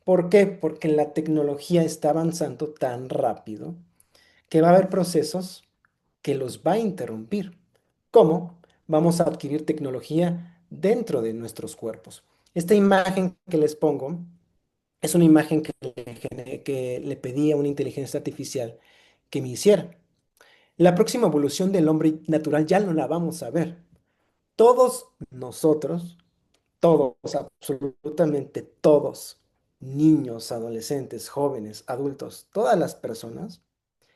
¿Por qué? Porque la tecnología está avanzando tan rápido que va a haber procesos que los va a interrumpir. ¿Cómo? Vamos a adquirir tecnología dentro de nuestros cuerpos. Esta imagen que les pongo es una imagen que le pedí a una inteligencia artificial que me hiciera. La próxima evolución del hombre natural ya no la vamos a ver. Todos nosotros, todos, absolutamente todos, niños, adolescentes, jóvenes, adultos, todas las personas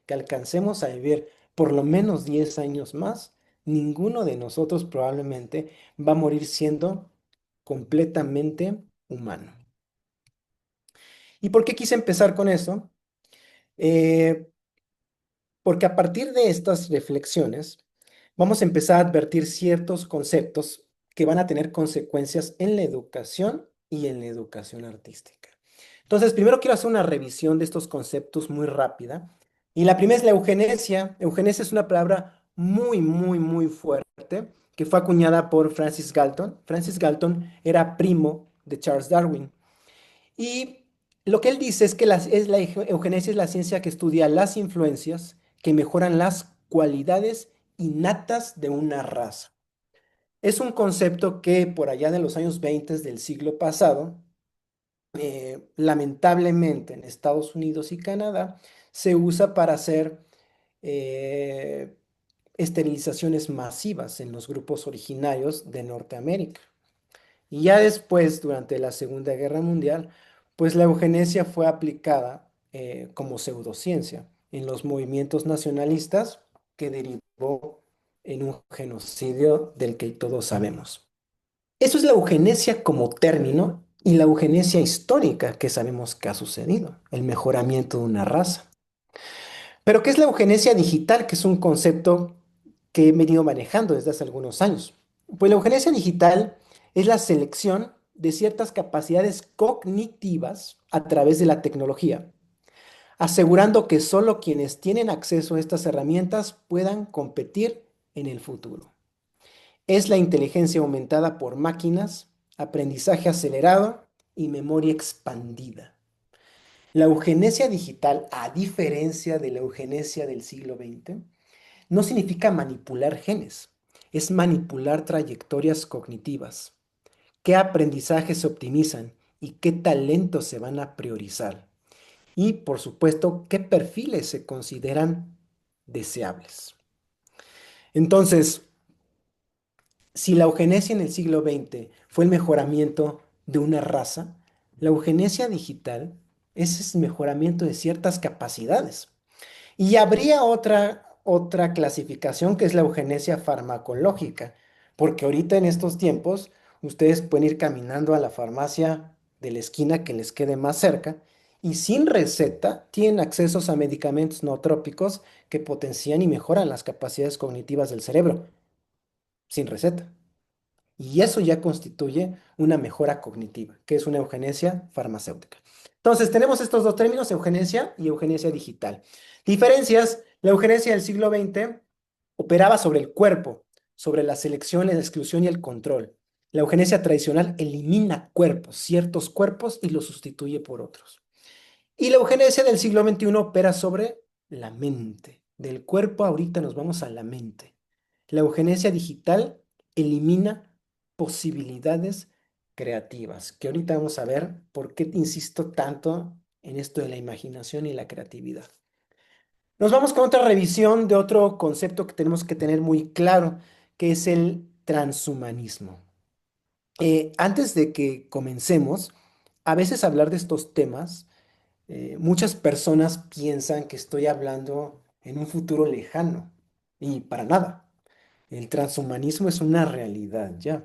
que alcancemos a vivir por lo menos 10 años más, ninguno de nosotros probablemente va a morir siendo completamente humano. ¿Y por qué quise empezar con eso? Eh, Porque a partir de estas reflexiones vamos a empezar a advertir ciertos conceptos que van a tener consecuencias en la educación y en la educación artística. Entonces, primero quiero hacer una revisión de estos conceptos muy rápida. Y la primera es la eugenesia. Eugenesia es una palabra muy, muy, muy fuerte que fue acuñada por Francis Galton. Francis Galton era primo de Charles Darwin. Y lo que él dice es que eugenesia es la ciencia que estudia las influencias que mejoran las cualidades innatas de una raza. Es un concepto que por allá de los años 20 del siglo pasado, lamentablemente en Estados Unidos y Canadá, se usa para hacer eh, esterilizaciones masivas en los grupos originarios de Norteamérica. Y ya después, durante la Segunda Guerra Mundial, pues la eugenesia fue aplicada como pseudociencia en los movimientos nacionalistas que derivó en un genocidio del que todos sabemos. Eso es la eugenesia como término y la eugenesia histórica que sabemos que ha sucedido, el mejoramiento de una raza. Pero ¿qué es la eugenesia digital? Que es un concepto que he venido manejando desde hace algunos años. Pues la eugenesia digital es la selección de ciertas capacidades cognitivas a través de la tecnología, asegurando que solo quienes tienen acceso a estas herramientas puedan competir en el futuro. Es la inteligencia aumentada por máquinas, aprendizaje acelerado y memoria expandida. La eugenesia digital, a diferencia de la eugenesia del siglo XX, no significa manipular genes, es manipular trayectorias cognitivas. ¿Qué aprendizajes se optimizan y qué talentos se van a priorizar? Y, por supuesto, qué perfiles se consideran deseables. Entonces, si la eugenesia en el siglo XX fue el mejoramiento de una raza, la eugenesia digital es el mejoramiento de ciertas capacidades. Y habría otra clasificación que es la eugenesia farmacológica, porque ahorita en estos tiempos ustedes pueden ir caminando a la farmacia de la esquina que les quede más cerca y sin receta tienen accesos a medicamentos nootrópicos que potencian y mejoran las capacidades cognitivas del cerebro, sin receta. Y eso ya constituye una mejora cognitiva, que es una eugenesia farmacéutica. Entonces, tenemos estos dos términos, eugenesia y eugenesia digital. Diferencias, la eugenesia del siglo XX operaba sobre el cuerpo, sobre la selección, la exclusión y el control. La eugenesia tradicional elimina cuerpos, ciertos cuerpos, y los sustituye por otros. Y la eugenesia del siglo XXI opera sobre la mente. Del cuerpo ahorita nos vamos a la mente. La eugenesia digital elimina posibilidades creativas, que ahorita vamos a ver por qué insisto tanto en esto de la imaginación y la creatividad. Nos vamos con otra revisión de otro concepto que tenemos que tener muy claro, que es el transhumanismo. Antes de que comencemos, a veces hablar de estos temas, muchas personas piensan que estoy hablando en un futuro lejano, y para nada. El transhumanismo es una realidad ya.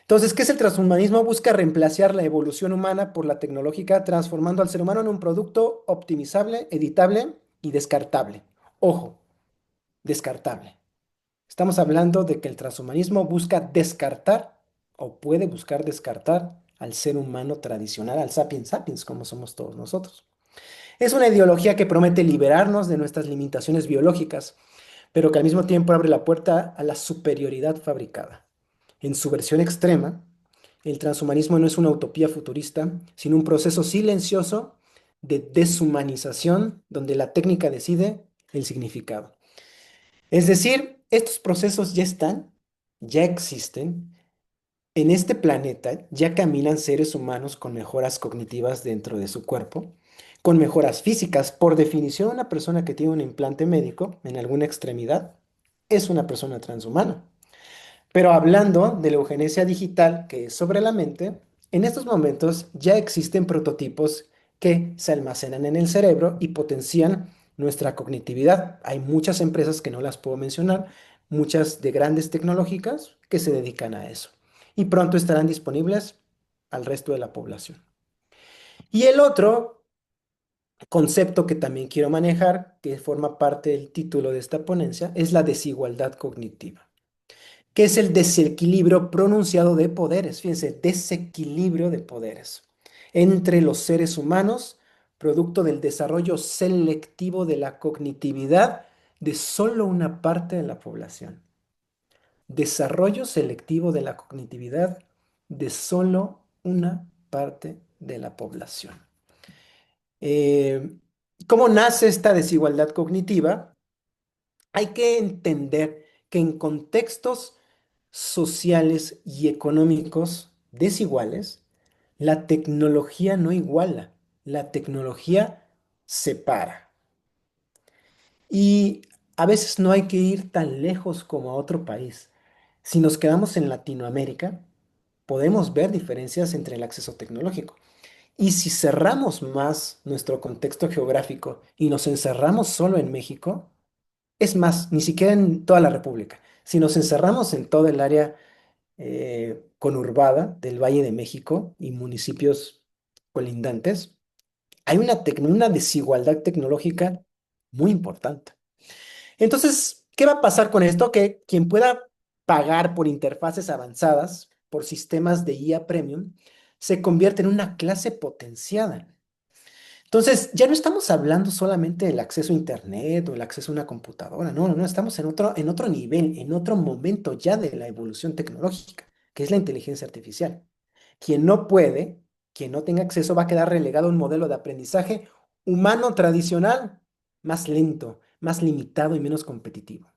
Entonces, ¿qué es el transhumanismo? Busca reemplazar la evolución humana por la tecnológica, transformando al ser humano en un producto optimizable, editable y descartable. Ojo, descartable. Estamos hablando de que el transhumanismo busca descartar o puede buscar descartar al ser humano tradicional, al sapiens sapiens, como somos todos nosotros. Es una ideología que promete liberarnos de nuestras limitaciones biológicas, pero que al mismo tiempo abre la puerta a la superioridad fabricada. En su versión extrema, el transhumanismo no es una utopía futurista, sino un proceso silencioso de deshumanización donde la técnica decide el significado. Es decir, estos procesos ya están, ya existen. En este planeta ya caminan seres humanos con mejoras cognitivas dentro de su cuerpo, con mejoras físicas. Por definición, una persona que tiene un implante médico en alguna extremidad es una persona transhumana. Pero hablando de la eugenesia digital, que es sobre la mente, en estos momentos ya existen prototipos que se almacenan en el cerebro y potencian nuestra cognitividad. Hay muchas empresas que no las puedo mencionar, muchas de grandes tecnológicas que se dedican a eso. Y pronto estarán disponibles al resto de la población. Y el otro concepto que también quiero manejar, que forma parte del título de esta ponencia, es la desigualdad cognitiva, que es el desequilibrio pronunciado de poderes. Fíjense, desequilibrio de poderes entre los seres humanos, producto del desarrollo selectivo de la cognitividad de solo una parte de la población. Desarrollo selectivo de la cognitividad de solo una parte de la población. Eh, ¿Cómo nace esta desigualdad cognitiva? Hay que entender que en contextos sociales y económicos desiguales, la tecnología no iguala, la tecnología separa. Y a veces no hay que ir tan lejos como a otro país. Si nos quedamos en Latinoamérica, podemos ver diferencias entre el acceso tecnológico. Y si cerramos más nuestro contexto geográfico y nos encerramos solo en México, es más, ni siquiera en toda la República, si nos encerramos en todo el área conurbada del Valle de México y municipios colindantes, hay una desigualdad tecnológica muy importante. Entonces, ¿qué va a pasar con esto? Que quien pueda pagar por interfaces avanzadas, por sistemas de IA premium, se convierte en una clase potenciada. Entonces, ya no estamos hablando solamente del acceso a Internet o el acceso a una computadora, no, no, no, estamos en otro nivel, en otro momento ya de la evolución tecnológica, que es la inteligencia artificial. Quien no puede, quien no tenga acceso, va a quedar relegado a un modelo de aprendizaje humano tradicional, más lento, más limitado y menos competitivo.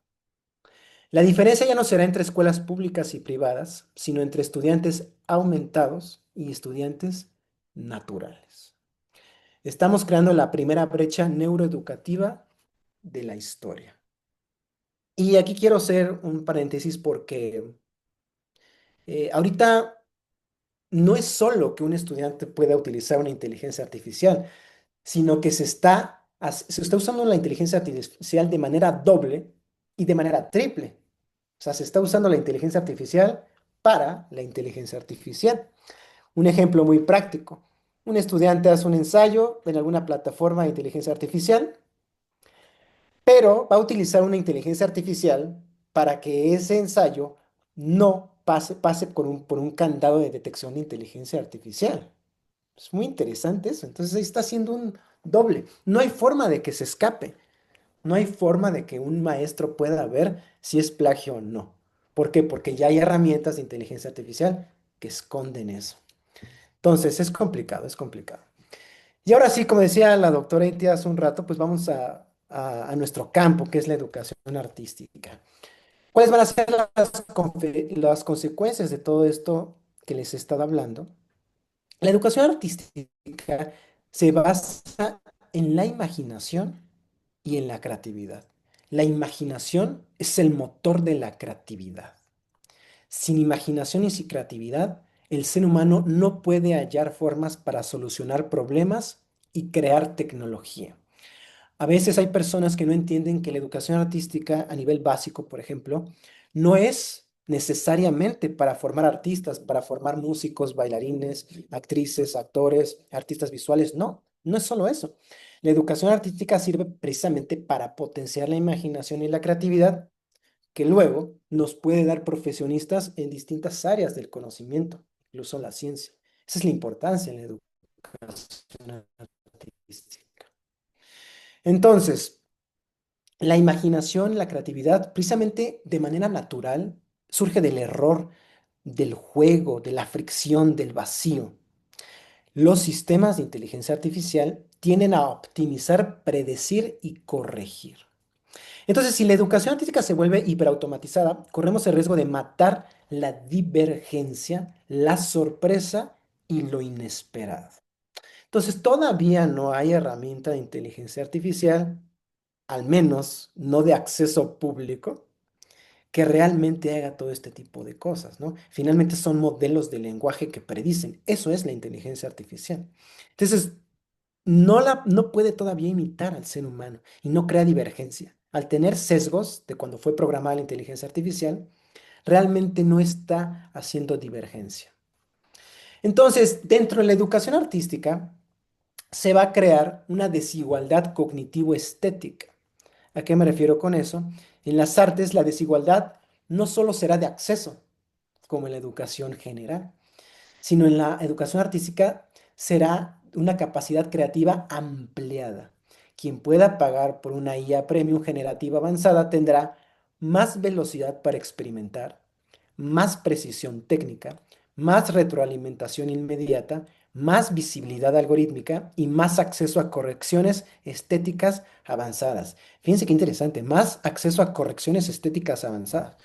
La diferencia ya no será entre escuelas públicas y privadas, sino entre estudiantes aumentados y estudiantes naturales. Estamos creando la primera brecha neuroeducativa de la historia. Y aquí quiero hacer un paréntesis porque ahorita no es solo que un estudiante pueda utilizar una inteligencia artificial, sino que se está usando la inteligencia artificial de manera doble y de manera triple. O sea, se está usando la inteligencia artificial para la inteligencia artificial. Un ejemplo muy práctico. Un estudiante hace un ensayo en alguna plataforma de inteligencia artificial, pero va a utilizar una inteligencia artificial para que ese ensayo no pase por un candado de detección de inteligencia artificial. Es muy interesante eso. Entonces ahí está haciendo un doble. No hay forma de que se escape. No hay forma de que un maestro pueda ver si es plagio o no. ¿Por qué? Porque ya hay herramientas de inteligencia artificial que esconden eso. Entonces es complicado, es complicado. Y ahora sí, como decía la doctora Itia hace un rato, pues vamos a nuestro campo, que es la educación artística. ¿Cuáles van a ser las consecuencias de todo esto que les he estado hablando? La educación artística se basa en la imaginación y en la creatividad. La imaginación es el motor de la creatividad. Sin imaginación y sin creatividad, el ser humano no puede hallar formas para solucionar problemas y crear tecnología. A veces hay personas que no entienden que la educación artística a nivel básico, por ejemplo, no es necesariamente para formar artistas, para formar músicos, bailarines, actrices, actores, artistas visuales. No, no es solo eso. La educación artística sirve precisamente para potenciar la imaginación y la creatividad, que luego nos puede dar profesionistas en distintas áreas del conocimiento, incluso la ciencia. Esa es la importancia en la educación artística. Entonces, la imaginación, la creatividad, precisamente de manera natural, surge del error, del juego, de la fricción, del vacío. Los sistemas de inteligencia artificial tienden a optimizar, predecir y corregir. Entonces, si la educación artística se vuelve hiperautomatizada, corremos el riesgo de matar la divergencia, la sorpresa y lo inesperado. Entonces, todavía no hay herramienta de inteligencia artificial, al menos no de acceso público, que realmente haga todo este tipo de cosas, ¿no? Finalmente son modelos de lenguaje que predicen. Eso es la inteligencia artificial. Entonces, no puede todavía imitar al ser humano y no crea divergencia. Al tener sesgos de cuando fue programada la inteligencia artificial, realmente no está haciendo divergencia. Entonces, dentro de la educación artística, se va a crear una desigualdad cognitivo-estética. ¿A qué me refiero con eso? En las artes, la desigualdad no solo será de acceso, como en la educación general, sino en la educación artística será una capacidad creativa ampliada. Quien pueda pagar por una IA Premium generativa avanzada tendrá más velocidad para experimentar, más precisión técnica, más retroalimentación inmediata, más visibilidad algorítmica y más acceso a correcciones estéticas avanzadas. Fíjense qué interesante, más acceso a correcciones estéticas avanzadas.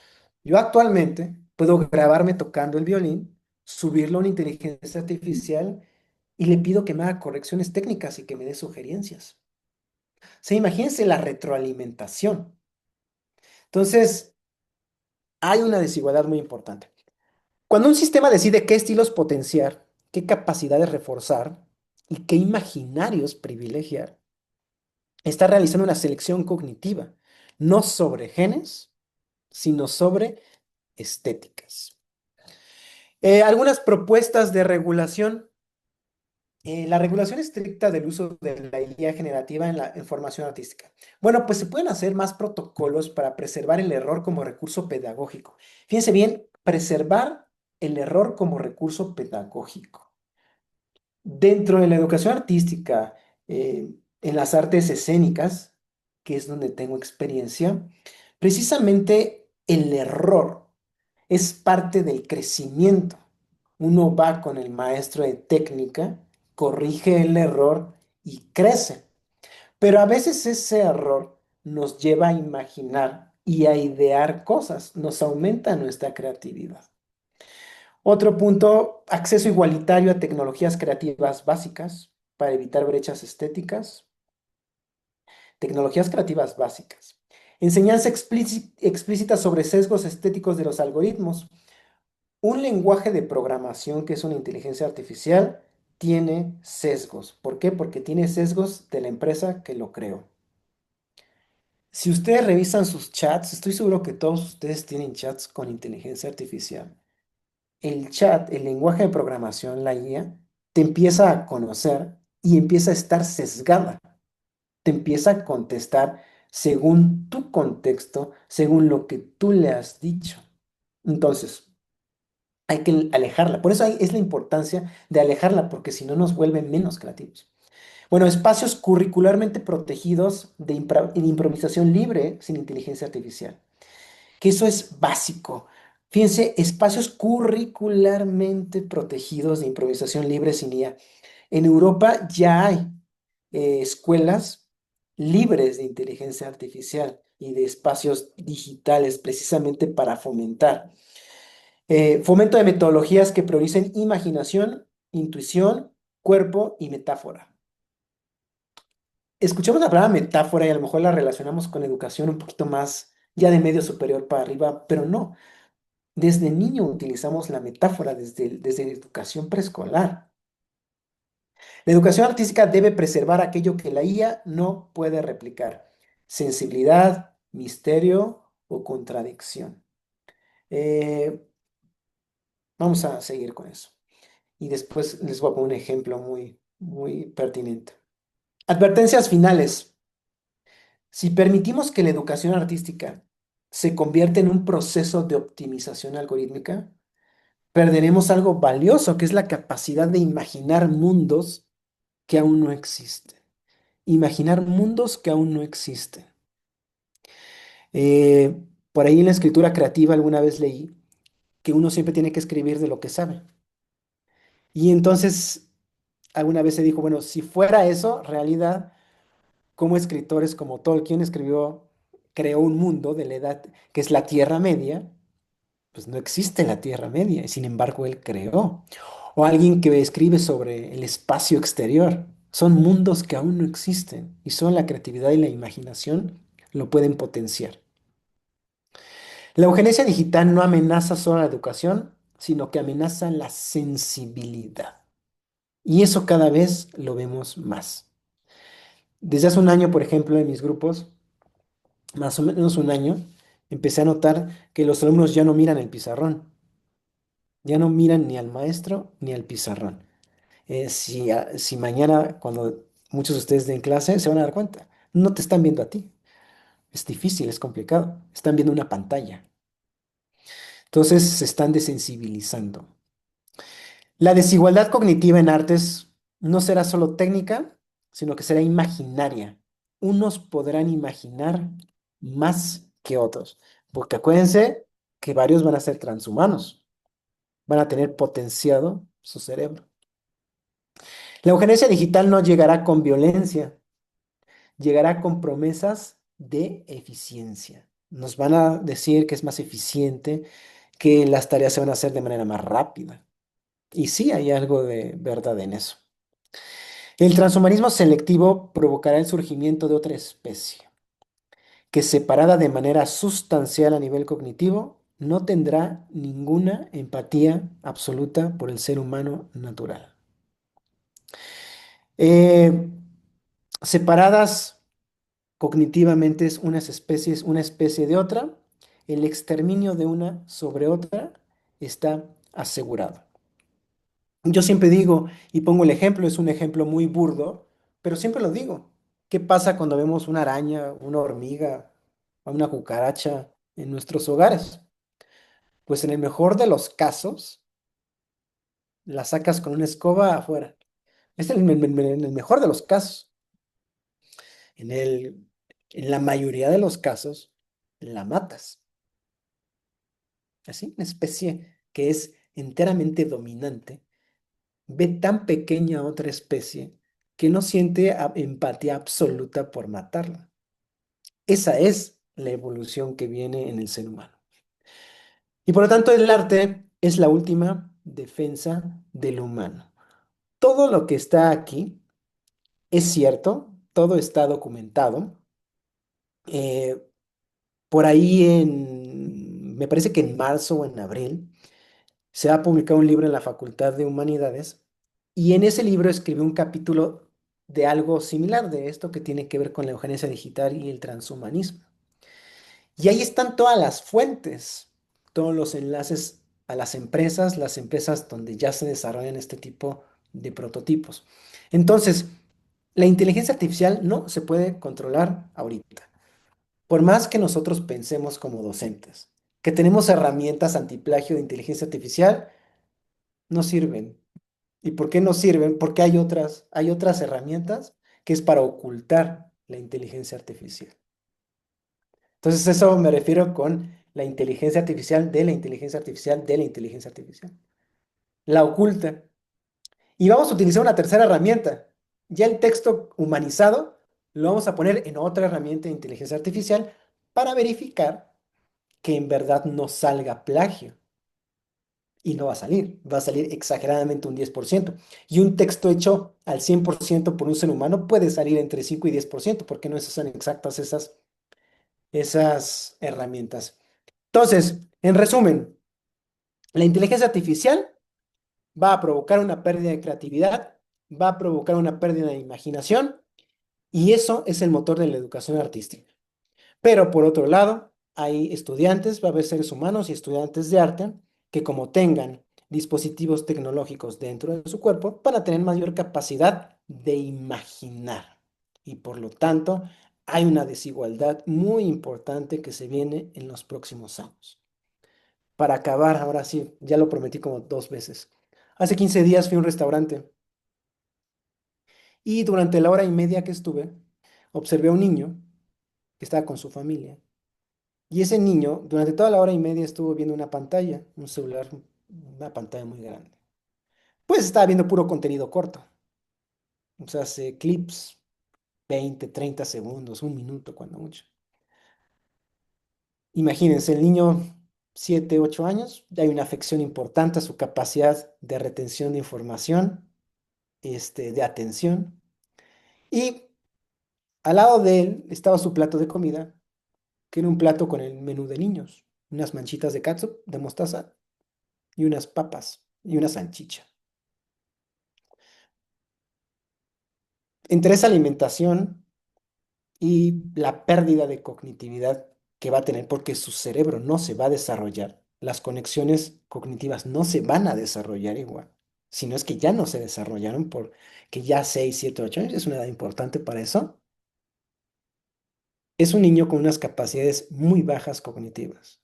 Yo actualmente puedo grabarme tocando el violín, subirlo a una inteligencia artificial y le pido que me haga correcciones técnicas y que me dé sugerencias. O sea, imagínense la retroalimentación. Entonces, hay una desigualdad muy importante. Cuando un sistema decide qué estilos potenciar, qué capacidades reforzar y qué imaginarios privilegiar, está realizando una selección cognitiva, no sobre genes, sino sobre estéticas. Algunas propuestas de regulación. La regulación estricta del uso de la IA generativa en la formación artística. Bueno, pues se pueden hacer más protocolos para preservar el error como recurso pedagógico. Fíjense bien, preservar el error como recurso pedagógico. Dentro de la educación artística, en las artes escénicas, que es donde tengo experiencia, precisamente el error es parte del crecimiento. Uno va con el maestro de técnica, corrige el error y crece. Pero a veces ese error nos lleva a imaginar y a idear cosas, nos aumenta nuestra creatividad. Otro punto, acceso igualitario a tecnologías creativas básicas para evitar brechas estéticas. Tecnologías creativas básicas. Enseñanza explícita sobre sesgos estéticos de los algoritmos. Un lenguaje de programación que es una inteligencia artificial tiene sesgos. ¿Por qué? Porque tiene sesgos de la empresa que lo creó. Si ustedes revisan sus chats, estoy seguro que todos ustedes tienen chats con inteligencia artificial. El chat, el lenguaje de programación, la IA, te empieza a conocer y empieza a estar sesgada. Te empieza a contestar según tu contexto, según lo que tú le has dicho. Entonces, hay que alejarla. Por eso es la importancia de alejarla, porque si no nos vuelve menos creativos. Bueno, espacios curricularmente protegidos de improvisación libre sin inteligencia artificial, que eso es básico. Fíjense, espacios curricularmente protegidos de improvisación libre sin IA. En Europa ya hay escuelas libres de inteligencia artificial. y de espacios digitales precisamente para fomentar. Fomento de metodologías que prioricen imaginación, intuición, cuerpo y metáfora. Escuchamos la palabra metáfora y a lo mejor la relacionamos con educación un poquito más ya de medio superior para arriba, pero no. Desde niño utilizamos la metáfora desde la educación preescolar. La educación artística debe preservar aquello que la IA no puede replicar: sensibilidad, misterio o contradicción. Eh, Vamos a seguir con eso. Y después les voy a poner un ejemplo muy pertinente. Advertencias finales. Si permitimos que la educación artística se convierta en un proceso de optimización algorítmica, perderemos algo valioso, que es la capacidad de imaginar mundos que aún no existen. Imaginar mundos que aún no existen. Eh, por ahí en la escritura creativa alguna vez leí que uno siempre tiene que escribir de lo que sabe. Y entonces alguna vez se dijo, bueno, si fuera eso, realidad, como escritores como Tolkien creó un mundo de la edad que es la Tierra Media, pues no existe la Tierra Media, y sin embargo él creó. O alguien que escribe sobre el espacio exterior. Son mundos que aún no existen y solo la creatividad y la imaginación lo pueden potenciar. La eugenesia digital no amenaza solo la educación, sino que amenaza la sensibilidad. Y eso cada vez lo vemos más. Desde hace un año, por ejemplo, en mis grupos, más o menos un año, empecé a notar que los alumnos ya no miran el pizarrón, ya no miran ni al maestro ni al pizarrón. Si mañana, cuando muchos de ustedes den clase, se van a dar cuenta, no te están viendo a ti. Es difícil, es complicado. Están viendo una pantalla. Entonces se están desensibilizando. La desigualdad cognitiva en artes no será solo técnica, sino que será imaginaria. Unos podrán imaginar más que otros, porque acuérdense que varios van a ser transhumanos, van a tener potenciado su cerebro. La eugenesia digital no llegará con violencia, llegará con promesas de eficiencia. Nos van a decir que es más eficiente, que las tareas se van a hacer de manera más rápida. Y sí, hay algo de verdad en eso. El transhumanismo selectivo provocará el surgimiento de otra especie, que separada de manera sustancial a nivel cognitivo, no tendrá ninguna empatía absoluta por el ser humano natural. Eh, Separadas cognitivamente es una especie de otra, el exterminio de una sobre otra está asegurado. Yo siempre digo, y pongo el ejemplo, es un ejemplo muy burdo, pero siempre lo digo. ¿Qué pasa cuando vemos una araña, una hormiga o una cucaracha en nuestros hogares? Pues en el mejor de los casos, la sacas con una escoba afuera. Es en el mejor de los casos. En en la mayoría de los casos, la matas. Así, una especie que es enteramente dominante ve tan pequeña otra especie que no siente empatía absoluta por matarla. Esa es la evolución que viene en el ser humano. Y por lo tanto, el arte es la última defensa del humano. Todo lo que está aquí es cierto, todo está documentado. Eh, por ahí me parece que en marzo o en abril, se ha publicado un libro en la Facultad de Humanidades y en ese libro escribió un capítulo de algo similar, de esto que tiene que ver con la eugenesia digital y el transhumanismo. Y ahí están todas las fuentes, todos los enlaces a las empresas donde ya se desarrollan este tipo de prototipos. Entonces, la inteligencia artificial no se puede controlar ahorita. Por más que nosotros pensemos como docentes, que tenemos herramientas antiplagio de inteligencia artificial, no sirven. ¿Y por qué no sirven? Porque hay otras herramientas que es para ocultar la inteligencia artificial. Entonces, eso me refiero con la inteligencia artificial de la inteligencia artificial de la inteligencia artificial. La oculta. Y vamos a utilizar una tercera herramienta. Ya el texto humanizado lo vamos a poner en otra herramienta de inteligencia artificial para verificar que en verdad no salga plagio. Y no va a salir exageradamente un 10%. Y un texto hecho al 100% por un ser humano puede salir entre 5 y 10%, porque no son exactas esas herramientas. Entonces, en resumen, la inteligencia artificial va a provocar una pérdida de creatividad, va a provocar una pérdida de imaginación, y eso es el motor de la educación artística. Pero por otro lado, hay estudiantes, va a haber seres humanos y estudiantes de arte que como tengan dispositivos tecnológicos dentro de su cuerpo, van a tener mayor capacidad de imaginar. Y por lo tanto, hay una desigualdad muy importante que se viene en los próximos años. Para acabar, ahora sí, ya lo prometí como 2 veces. Hace 15 días fui a un restaurante y durante la hora y media que estuve, observé a un niño que estaba con su familia. Y ese niño, durante toda la hora y media, estuvo viendo una pantalla, un celular, una pantalla muy grande. Pues estaba viendo puro contenido corto. O sea, hace clips, 20, 30 segundos, un minuto, cuando mucho. Imagínense, el niño, 7, 8 años, ya hay una afección importante a su capacidad de retención de información, de atención. Y al lado de él estaba su plato de comida, que era un plato con el menú de niños, unas manchitas de catsup, de mostaza, y unas papas, y una salchicha. Entre esa alimentación y la pérdida de cognitividad que va a tener, porque su cerebro no se va a desarrollar, las conexiones cognitivas no se van a desarrollar igual, sino es que ya no se desarrollaron porque ya 6, 7, 8 años es una edad importante para eso. Es un niño con unas capacidades muy bajas cognitivas.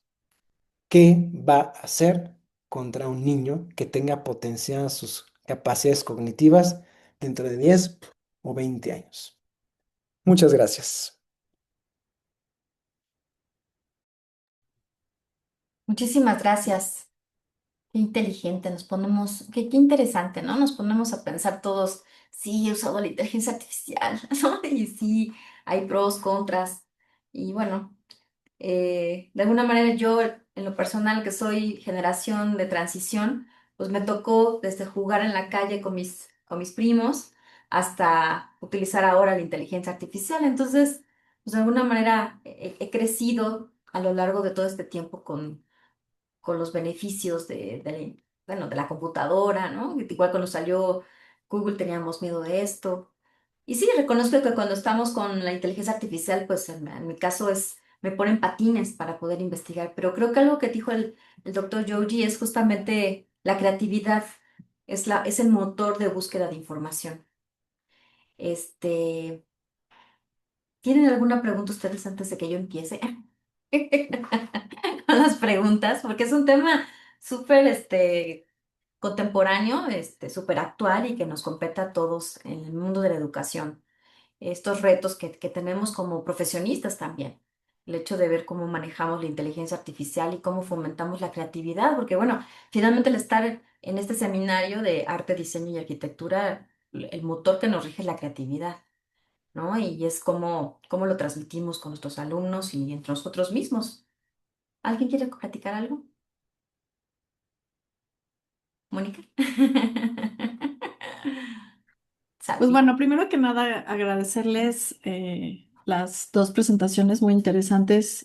¿Qué va a hacer contra un niño que tenga potenciadas sus capacidades cognitivas dentro de 10 o 20 años? Muchas gracias. Muchísimas gracias. Qué inteligente, qué interesante, ¿no? Nos ponemos a pensar todos, sí, he usado la inteligencia artificial, ¿no? Y sí, hay pros, contras. Y bueno, de alguna manera yo, en lo personal, que soy generación de transición, pues me tocó desde jugar en la calle con mis primos hasta utilizar ahora la inteligencia artificial. Entonces, pues de alguna manera he crecido a lo largo de todo este tiempo con los beneficios bueno, de la computadora, ¿no? Igual cuando salió Google teníamos miedo de esto. Y sí, reconozco que cuando estamos con la inteligencia artificial, pues en mi caso me ponen patines para poder investigar, pero creo que algo que dijo el doctor Yogi es justamente la creatividad, es el motor de búsqueda de información. Este, ¿Tienen alguna pregunta ustedes antes de que yo empiece? Con las preguntas, porque es un tema súper contemporáneo, súper actual y que nos compete a todos en el mundo de la educación. Estos retos que tenemos como profesionistas también. El hecho de ver cómo manejamos la inteligencia artificial y cómo fomentamos la creatividad, porque bueno, finalmente el estar en este seminario de arte, diseño y arquitectura, el motor que nos rige es la creatividad, ¿no? Y es cómo lo transmitimos con nuestros alumnos y entre nosotros mismos. ¿Alguien quiere platicar algo? Mónica. Pues Salvi. bueno, primero que nada agradecerles las dos presentaciones muy interesantes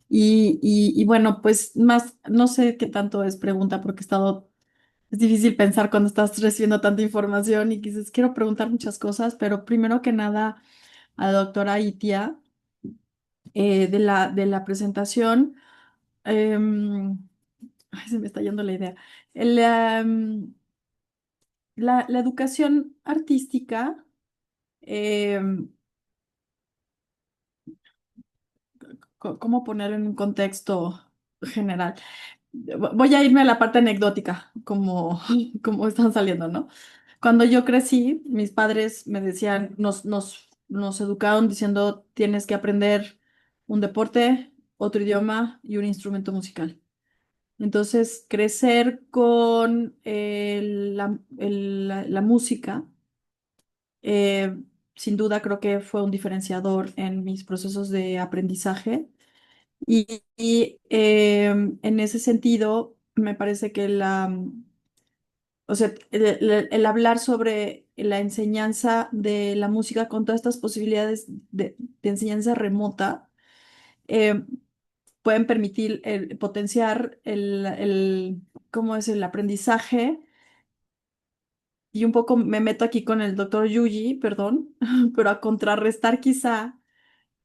y bueno, pues más, no sé qué tanto es pregunta porque es difícil pensar cuando estás recibiendo tanta información y quizás quiero preguntar muchas cosas, pero primero que nada a la doctora Itia de la presentación, em, ay, se me está yendo la idea. La educación artística. em, ¿Cómo poner en un contexto general? Voy a irme a la parte anecdótica, como, como están saliendo, ¿no? Cuando yo crecí, mis padres me decían, nos educaron diciendo, tienes que aprender un deporte, otro idioma y un instrumento musical. Entonces, crecer con la música sin duda creo que fue un diferenciador en mis procesos de aprendizaje. Y en ese sentido, me parece que o sea, el hablar sobre la enseñanza de la música con todas estas posibilidades de enseñanza remota, eh, pueden permitir potenciar ¿cómo es? El aprendizaje. Y un poco me meto aquí con el doctor Yuji, perdón, pero a contrarrestar quizá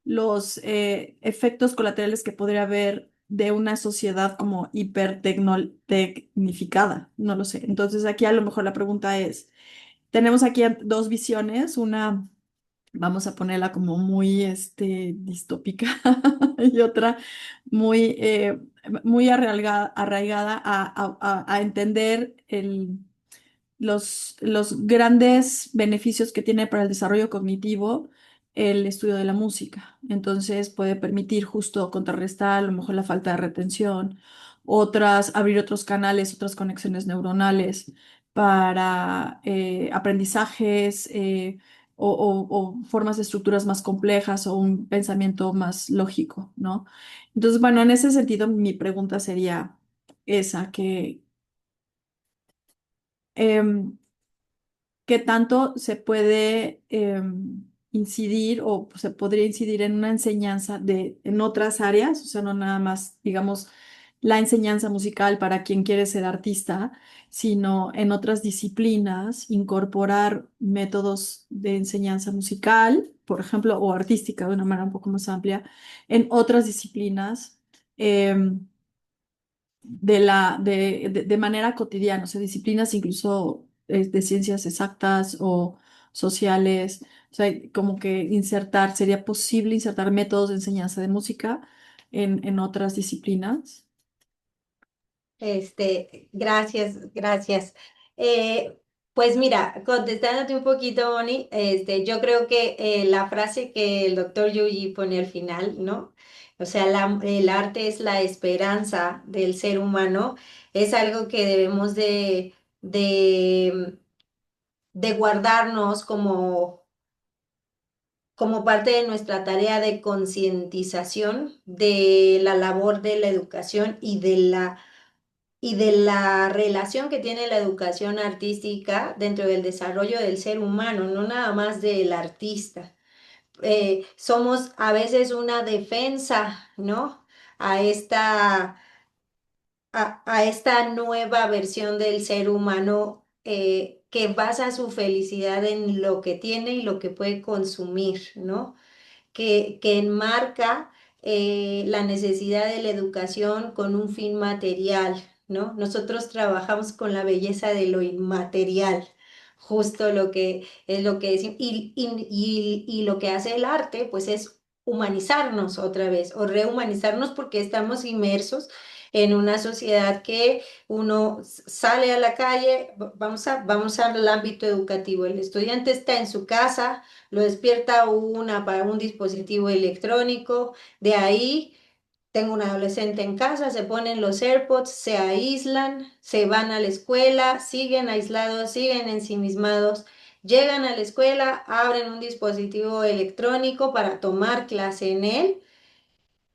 los efectos colaterales que podría haber de una sociedad como hipertecnificada, no lo sé. Entonces aquí a lo mejor la pregunta es, tenemos aquí dos visiones, una vamos a ponerla como muy distópica y otra muy, muy arraigada a entender los grandes beneficios que tiene para el desarrollo cognitivo el estudio de la música. Entonces puede permitir justo contrarrestar a lo mejor la falta de retención, abrir otros canales, otras conexiones neuronales para aprendizajes o formas de estructuras más complejas o un pensamiento más lógico, ¿no? Entonces, bueno, en ese sentido, mi pregunta sería esa, que em, qué tanto se puede incidir o se podría incidir en una enseñanza en otras áreas, o sea, no nada más, digamos, la enseñanza musical para quien quiere ser artista, sino en otras disciplinas, incorporar métodos de enseñanza musical, por ejemplo, o artística de una manera un poco más amplia, en otras disciplinas. em, de manera cotidiana, o sea, disciplinas incluso de ciencias exactas o sociales, o sea, como que sería posible insertar métodos de enseñanza de música en otras disciplinas. Gracias, gracias. Eh, pues mira, contestándote un poquito, Moni, yo creo que la frase que el doctor Yuji pone al final, ¿no? O sea, el arte es la esperanza del ser humano, es algo que debemos de, de guardarnos como parte de nuestra tarea de concientización de la labor de la educación y de la relación que tiene la educación artística dentro del desarrollo del ser humano, no nada más del artista. Somos a veces una defensa, ¿no? A esta nueva versión del ser humano que basa su felicidad en lo que tiene y lo que puede consumir, ¿no? Que enmarca la necesidad de la educación con un fin material, ¿no? Nosotros trabajamos con la belleza de lo inmaterial, justo lo que es lo que decimos, y lo que hace el arte, pues es humanizarnos otra vez o rehumanizarnos porque estamos inmersos en una sociedad que uno sale a la calle, vamos al ámbito educativo, el estudiante está en su casa, lo despierta para un dispositivo electrónico, de ahí tengo un adolescente en casa, se ponen los AirPods, se aíslan, se van a la escuela, siguen aislados, siguen ensimismados, llegan a la escuela, abren un dispositivo electrónico para tomar clase en él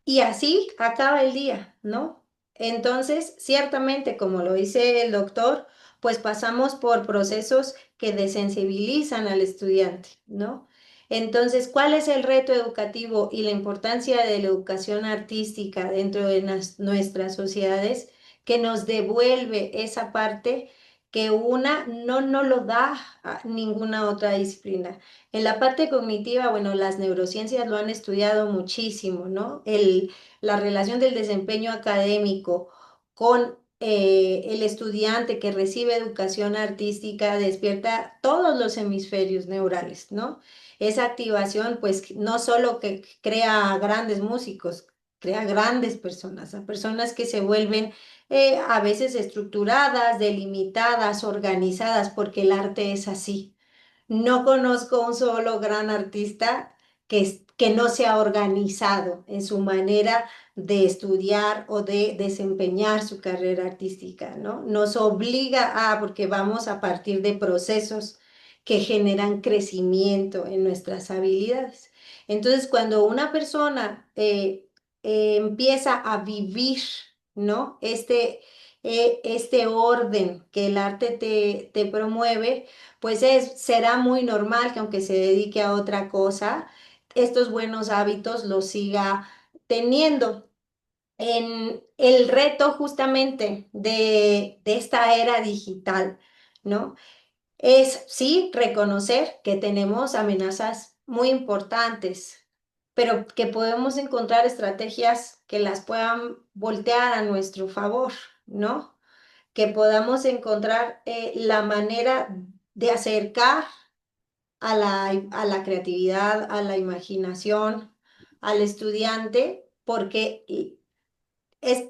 y así acaba el día, ¿no? Entonces, ciertamente, como lo dice el doctor, pues pasamos por procesos que desensibilizan al estudiante, ¿no? Entonces, ¿cuál es el reto educativo y la importancia de la educación artística dentro de nuestras sociedades que nos devuelve esa parte que una no lo da a ninguna otra disciplina? En la parte cognitiva, bueno, las neurociencias lo han estudiado muchísimo, ¿no? La relación del desempeño académico con el estudiante que recibe educación artística despierta todos los hemisferios neurales, ¿no? Esa activación, pues, no solo que crea grandes músicos, crea grandes personas, a personas que se vuelven a veces estructuradas, delimitadas, organizadas, porque el arte es así. No conozco un solo gran artista que no sea organizado en su manera de estudiar o de desempeñar su carrera artística, ¿no? Nos obliga porque vamos a partir de procesos que generan crecimiento en nuestras habilidades. Entonces, cuando una persona empieza a vivir, ¿no? Este orden que el arte te promueve, pues será muy normal que aunque se dedique a otra cosa, estos buenos hábitos los siga teniendo. En el reto justamente de esta era digital, ¿no? Es sí reconocer que tenemos amenazas muy importantes, pero que podemos encontrar estrategias que las puedan voltear a nuestro favor, ¿no? Que podamos encontrar la manera de acercar a la creatividad, a la imaginación, al estudiante, porque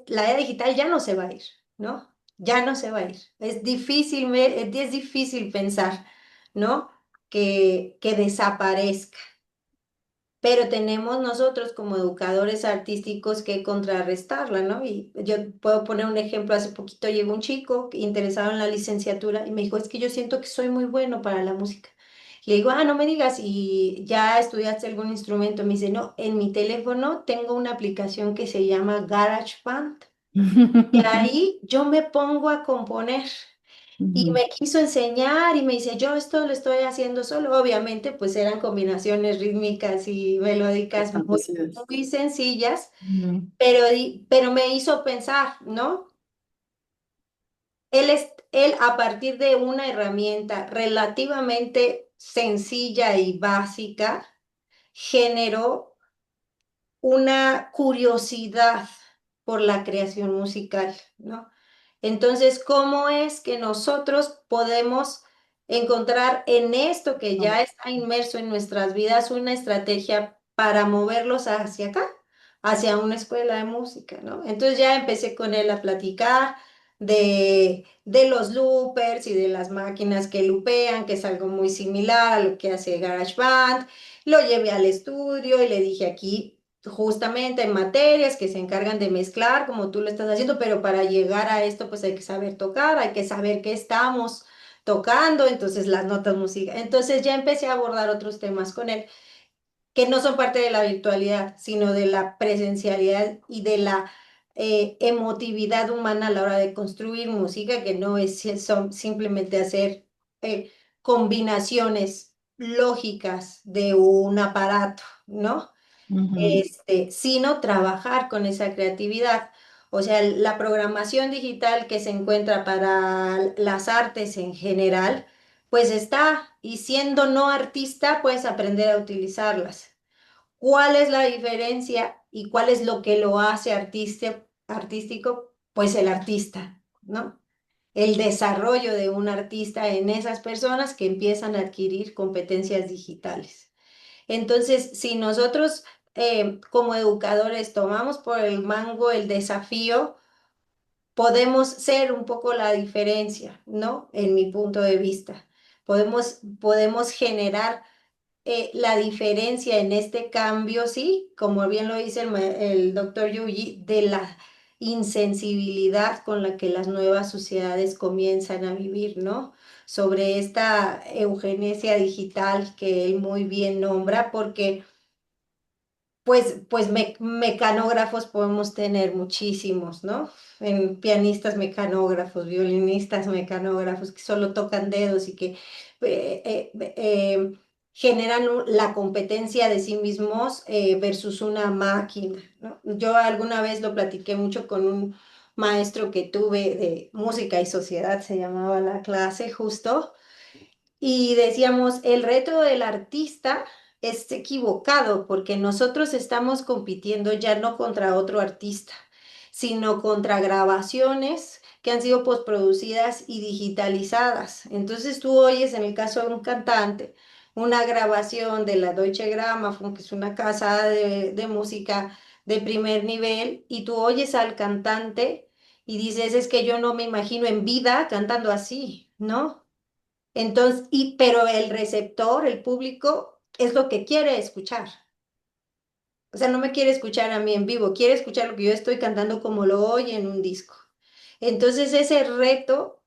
la era digital ya no se va a ir, ¿no? Ya no se va a ir. Es difícil pensar, ¿no? Que desaparezca. Pero tenemos nosotros como educadores artísticos que contrarrestarla, ¿no? Y yo puedo poner un ejemplo, hace poquito llegó un chico interesado en la licenciatura y me dijo, es que yo siento que soy muy bueno para la música. Le digo, no me digas, ¿y ya estudiaste algún instrumento? Me dice, no, en mi teléfono tengo una aplicación que se llama GarageBand. Y ahí yo me pongo a componer. Y Ujú. me quiso enseñar y me dice, yo esto lo estoy haciendo solo. Obviamente, pues eran combinaciones rítmicas y melódicas Bastante, muy, sí es. muy sencillas, Ujú. pero me hizo pensar, ¿no? Él a partir de una herramienta relativamente sencilla y básica, generó una curiosidad por la creación musical, ¿no? Entonces, ¿cómo es que nosotros podemos encontrar en esto que No. ya está inmerso en nuestras vidas una estrategia para moverlos hacia acá, hacia una escuela de música, ¿no? Entonces ya empecé con él a platicar de los loopers y de las máquinas que lupean, que es algo muy similar a lo que hace GarageBand. Lo llevé al estudio y le dije aquí justamente en materias que se encargan de mezclar, como tú lo estás haciendo, pero para llegar a esto, pues hay que saber tocar, hay que saber qué estamos tocando, entonces las notas musicales. Entonces ya empecé a abordar otros temas con él, que no son parte de la virtualidad, sino de la presencialidad y de la emotividad humana a la hora de construir música, que no es son simplemente hacer eh, combinaciones lógicas de un aparato, ¿no? Ujú. Sino trabajar con esa creatividad. O sea, la programación digital que se encuentra para las artes en general, pues está, y siendo no artista, puedes aprender a utilizarlas. ¿Cuál es la diferencia y cuál es lo que lo hace artístico? Pues el artista, ¿no? El desarrollo de un artista en esas personas que empiezan a adquirir competencias digitales. Entonces, si nosotros como educadores tomamos por el mango el desafío, podemos ser un poco la diferencia, ¿no? En mi punto de vista. Podemos generar la diferencia en este cambio, sí, como bien lo dice el doctor Yuji, de la insensibilidad con la que las nuevas sociedades comienzan a vivir, ¿no? Sobre esta eugenesia digital que él muy bien nombra, porque pues mecanógrafos podemos tener muchísimos, ¿no? En pianistas mecanógrafos, violinistas mecanógrafos que solo tocan dedos y que eh, eh, eh, generan la competencia de sí mismos versus una máquina, ¿no? Yo alguna vez lo platiqué mucho con un maestro que tuve de música y sociedad, se llamaba la clase justo, y decíamos, el reto del artista es equivocado porque nosotros estamos compitiendo ya no contra otro artista, sino contra grabaciones que han sido postproducidas y digitalizadas. Entonces tú oyes en el caso de un cantante una grabación de la Deutsche Grammophon, que es una casa de música de primer nivel, y tú oyes al cantante y dices, es que yo no me imagino en vida cantando así, ¿no? Entonces, pero el receptor, el público, es lo que quiere escuchar. O sea, no me quiere escuchar a mí en vivo, quiere escuchar lo que yo estoy cantando como lo oye en un disco. Entonces, ese reto,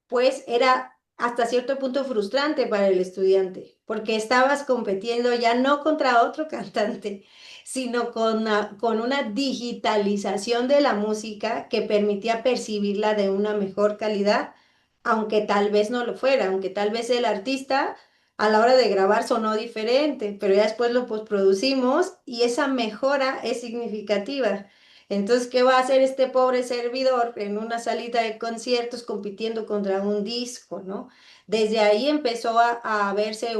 pues, era hasta cierto punto frustrante para el estudiante, porque estabas compitiendo ya no contra otro cantante, sino con una digitalización de la música que permitía percibirla de una mejor calidad, aunque tal vez no lo fuera, aunque tal vez el artista a la hora de grabar sonó diferente, pero ya después lo postproducimos y esa mejora es significativa. Entonces, ¿qué va a hacer este pobre servidor en una salita de conciertos compitiendo contra un disco, ¿no? Desde ahí empezó a verse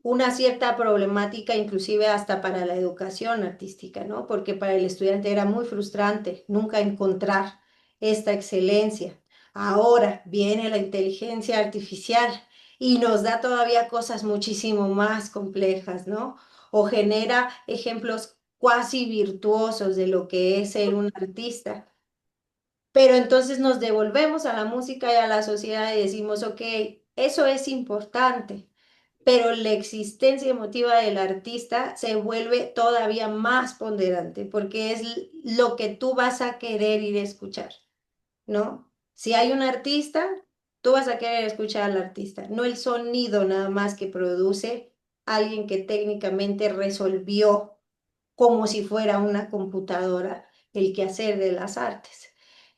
una cierta problemática, inclusive hasta para la educación artística, ¿no? Porque para el estudiante era muy frustrante nunca encontrar esta excelencia. Ahora viene la inteligencia artificial y nos da todavía cosas muchísimo más complejas, ¿no? O genera ejemplos cuasi virtuosos de lo que es ser un artista. Pero entonces nos devolvemos a la música y a la sociedad y decimos, ok, eso es importante, pero la existencia emotiva del artista se vuelve todavía más ponderante porque es lo que tú vas a querer ir a escuchar, ¿no? Si hay un artista, tú vas a querer escuchar al artista, no el sonido nada más que produce alguien que técnicamente resolvió como si fuera una computadora el quehacer de las artes.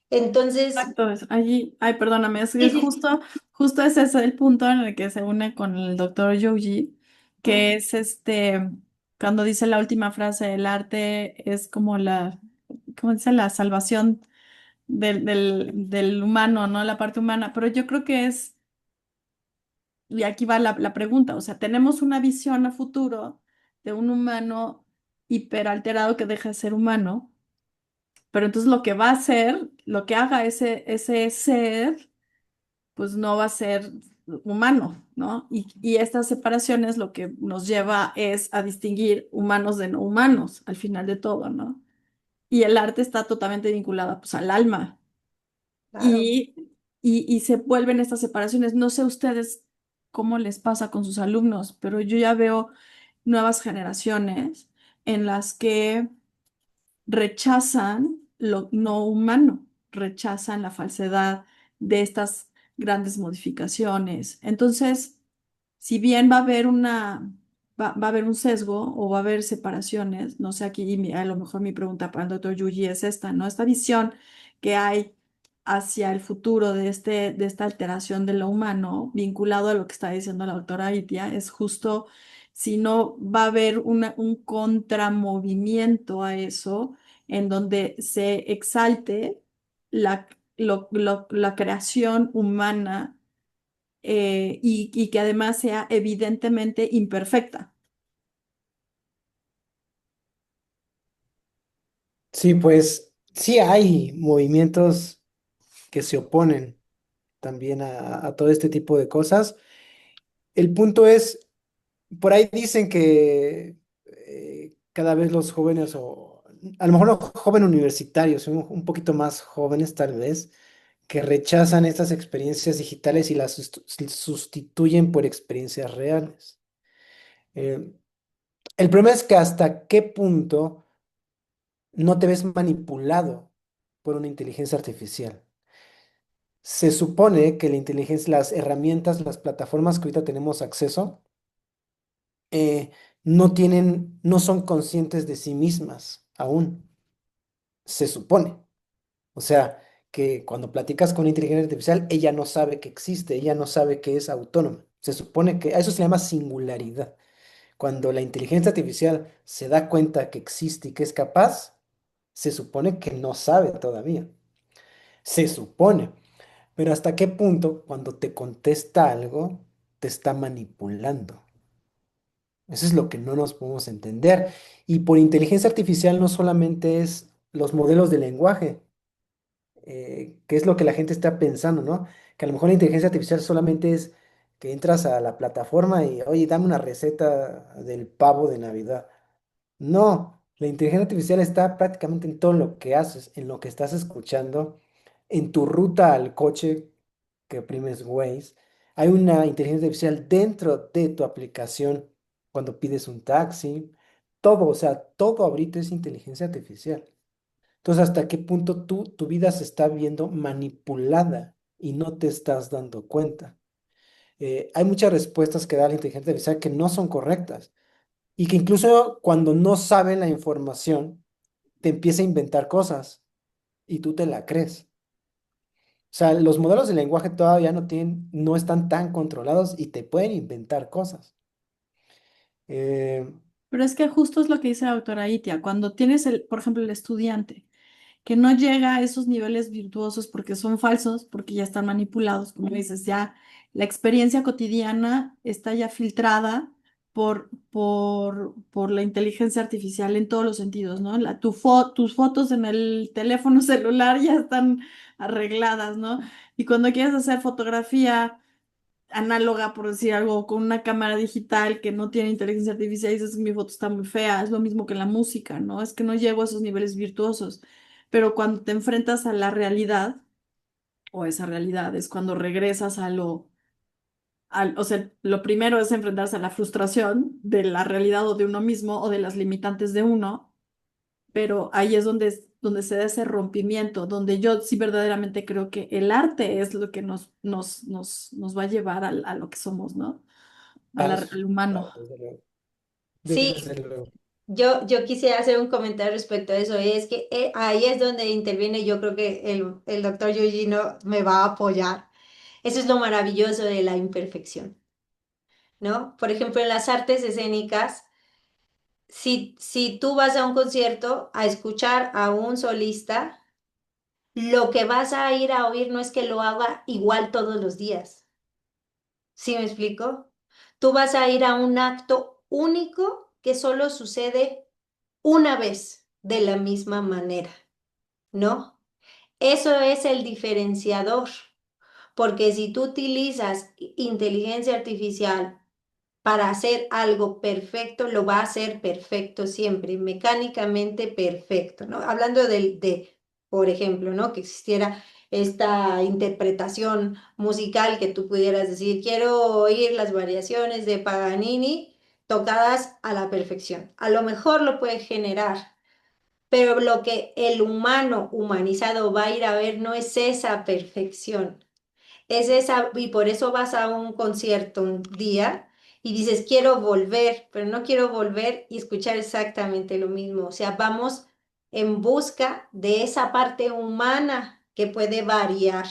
Entonces, Exacto, allí, ay, perdóname, sí, es sí, sí. justo ese es el punto en el que se une con el doctor Yogi, Mm, que es cuando dice la última frase, el arte es como ¿cómo dice? La salvación del humano, ¿no? La parte humana, pero yo creo que y aquí va la pregunta, o sea, tenemos una visión a futuro de un humano hiperalterado que deja de ser humano, pero entonces lo que va a hacer, lo que haga ese ser, pues no va a ser humano, ¿no? Y estas separaciones lo que nos lleva es a distinguir humanos de no humanos, al final de todo, ¿no? Y el arte está totalmente vinculado, pues, al alma. claro. Y, y se vuelven estas separaciones. No sé ustedes cómo les pasa con sus alumnos, pero yo ya veo nuevas generaciones en las que rechazan lo no humano, rechazan la falsedad de estas grandes modificaciones. Entonces, si bien va a haber un sesgo o va a haber separaciones, no sé, aquí a lo mejor mi pregunta para el doctor Yuji es esta, ¿no? Esta visión que hay hacia el futuro de esta alteración de lo humano, vinculado a lo que está diciendo la doctora Itia, es justo si no va a haber un contramovimiento a eso, en donde se exalte la, la creación humana y que además sea evidentemente imperfecta. Sí, pues sí hay movimientos que se oponen también a todo este tipo de cosas. El punto es, por ahí dicen que cada vez los jóvenes, o a lo mejor los jóvenes universitarios, un poquito más jóvenes tal vez, que rechazan estas experiencias digitales y las sustituyen por experiencias reales. Eh, el problema es que hasta qué punto no te ves manipulado por una inteligencia artificial. Se supone que la inteligencia, las herramientas, las plataformas que ahorita tenemos acceso, eh, no son conscientes de sí mismas aún. Se supone. O sea, que cuando platicas con una inteligencia artificial, ella no sabe que existe, ella no sabe que es autónoma. Se supone que a eso se llama singularidad. Cuando la inteligencia artificial se da cuenta que existe y que es capaz, se supone que no sabe todavía. Se supone. Pero ¿hasta qué punto cuando te contesta algo, te está manipulando? Eso es lo que no nos podemos entender. Y por inteligencia artificial no solamente es los modelos de lenguaje, que es lo que la gente está pensando, ¿no? Que a lo mejor la inteligencia artificial solamente es que entras a la plataforma y, oye, dame una receta del pavo de Navidad. No, la inteligencia artificial está prácticamente en todo lo que haces, en lo que estás escuchando, en tu ruta al coche que oprimes Waze. Hay una inteligencia artificial dentro de tu aplicación cuando pides un taxi. Todo, o sea, todo ahorita es inteligencia artificial. Entonces, ¿hasta qué punto tu vida se está viendo manipulada y no te estás dando cuenta? Hay muchas respuestas que da la inteligencia artificial que no son correctas y que incluso cuando no saben la información, te empieza a inventar cosas y tú te la crees. O sea, los modelos de lenguaje todavía no están tan controlados y te pueden inventar cosas. Eh, Pero es que justo es lo que dice la doctora Itia, cuando tienes por ejemplo, el estudiante que no llega a esos niveles virtuosos porque son falsos, porque ya están manipulados, como dices, ya la experiencia cotidiana está ya filtrada por la inteligencia artificial en todos los sentidos, ¿no? Tus fotos en el teléfono celular ya están arregladas, ¿no? Y cuando quieres hacer fotografía análoga, por decir algo, con una cámara digital que no tiene inteligencia artificial y dices que mi foto está muy fea, es lo mismo que la música, ¿no? Es que no llego a esos niveles virtuosos, pero cuando te enfrentas a la realidad, o esa realidad, es cuando regresas o sea, lo primero es enfrentarse a la frustración de la realidad o de uno mismo o de las limitantes de uno, pero ahí es donde se da ese rompimiento, donde yo sí verdaderamente creo que el arte es lo que nos va a llevar a lo que somos, ¿no? Al humano. desde luego. Sí, Desde luego. yo quisiera hacer un comentario respecto a eso, es que ahí es donde interviene, yo creo que el doctor Yugino me va a apoyar. Eso es lo maravilloso de la imperfección, ¿no? Por ejemplo, en las artes escénicas, si tú vas a un concierto a escuchar a un solista, lo que vas a ir a oír no es que lo haga igual todos los días. ¿Sí me explico? Tú vas a ir a un acto único que solo sucede una vez de la misma manera, ¿no? Eso es el diferenciador, porque si tú utilizas inteligencia artificial para hacer algo perfecto, lo va a hacer perfecto siempre, mecánicamente perfecto, ¿no? Hablando por ejemplo, ¿no? Que existiera esta interpretación musical que tú pudieras decir, quiero oír las variaciones de Paganini tocadas a la perfección. A lo mejor lo puede generar, pero lo que el humano humanizado va a ir a ver no es esa perfección, es esa, y por eso vas a un concierto un día y dices, quiero volver, pero no quiero volver y escuchar exactamente lo mismo. O sea, vamos en busca de esa parte humana que puede variar,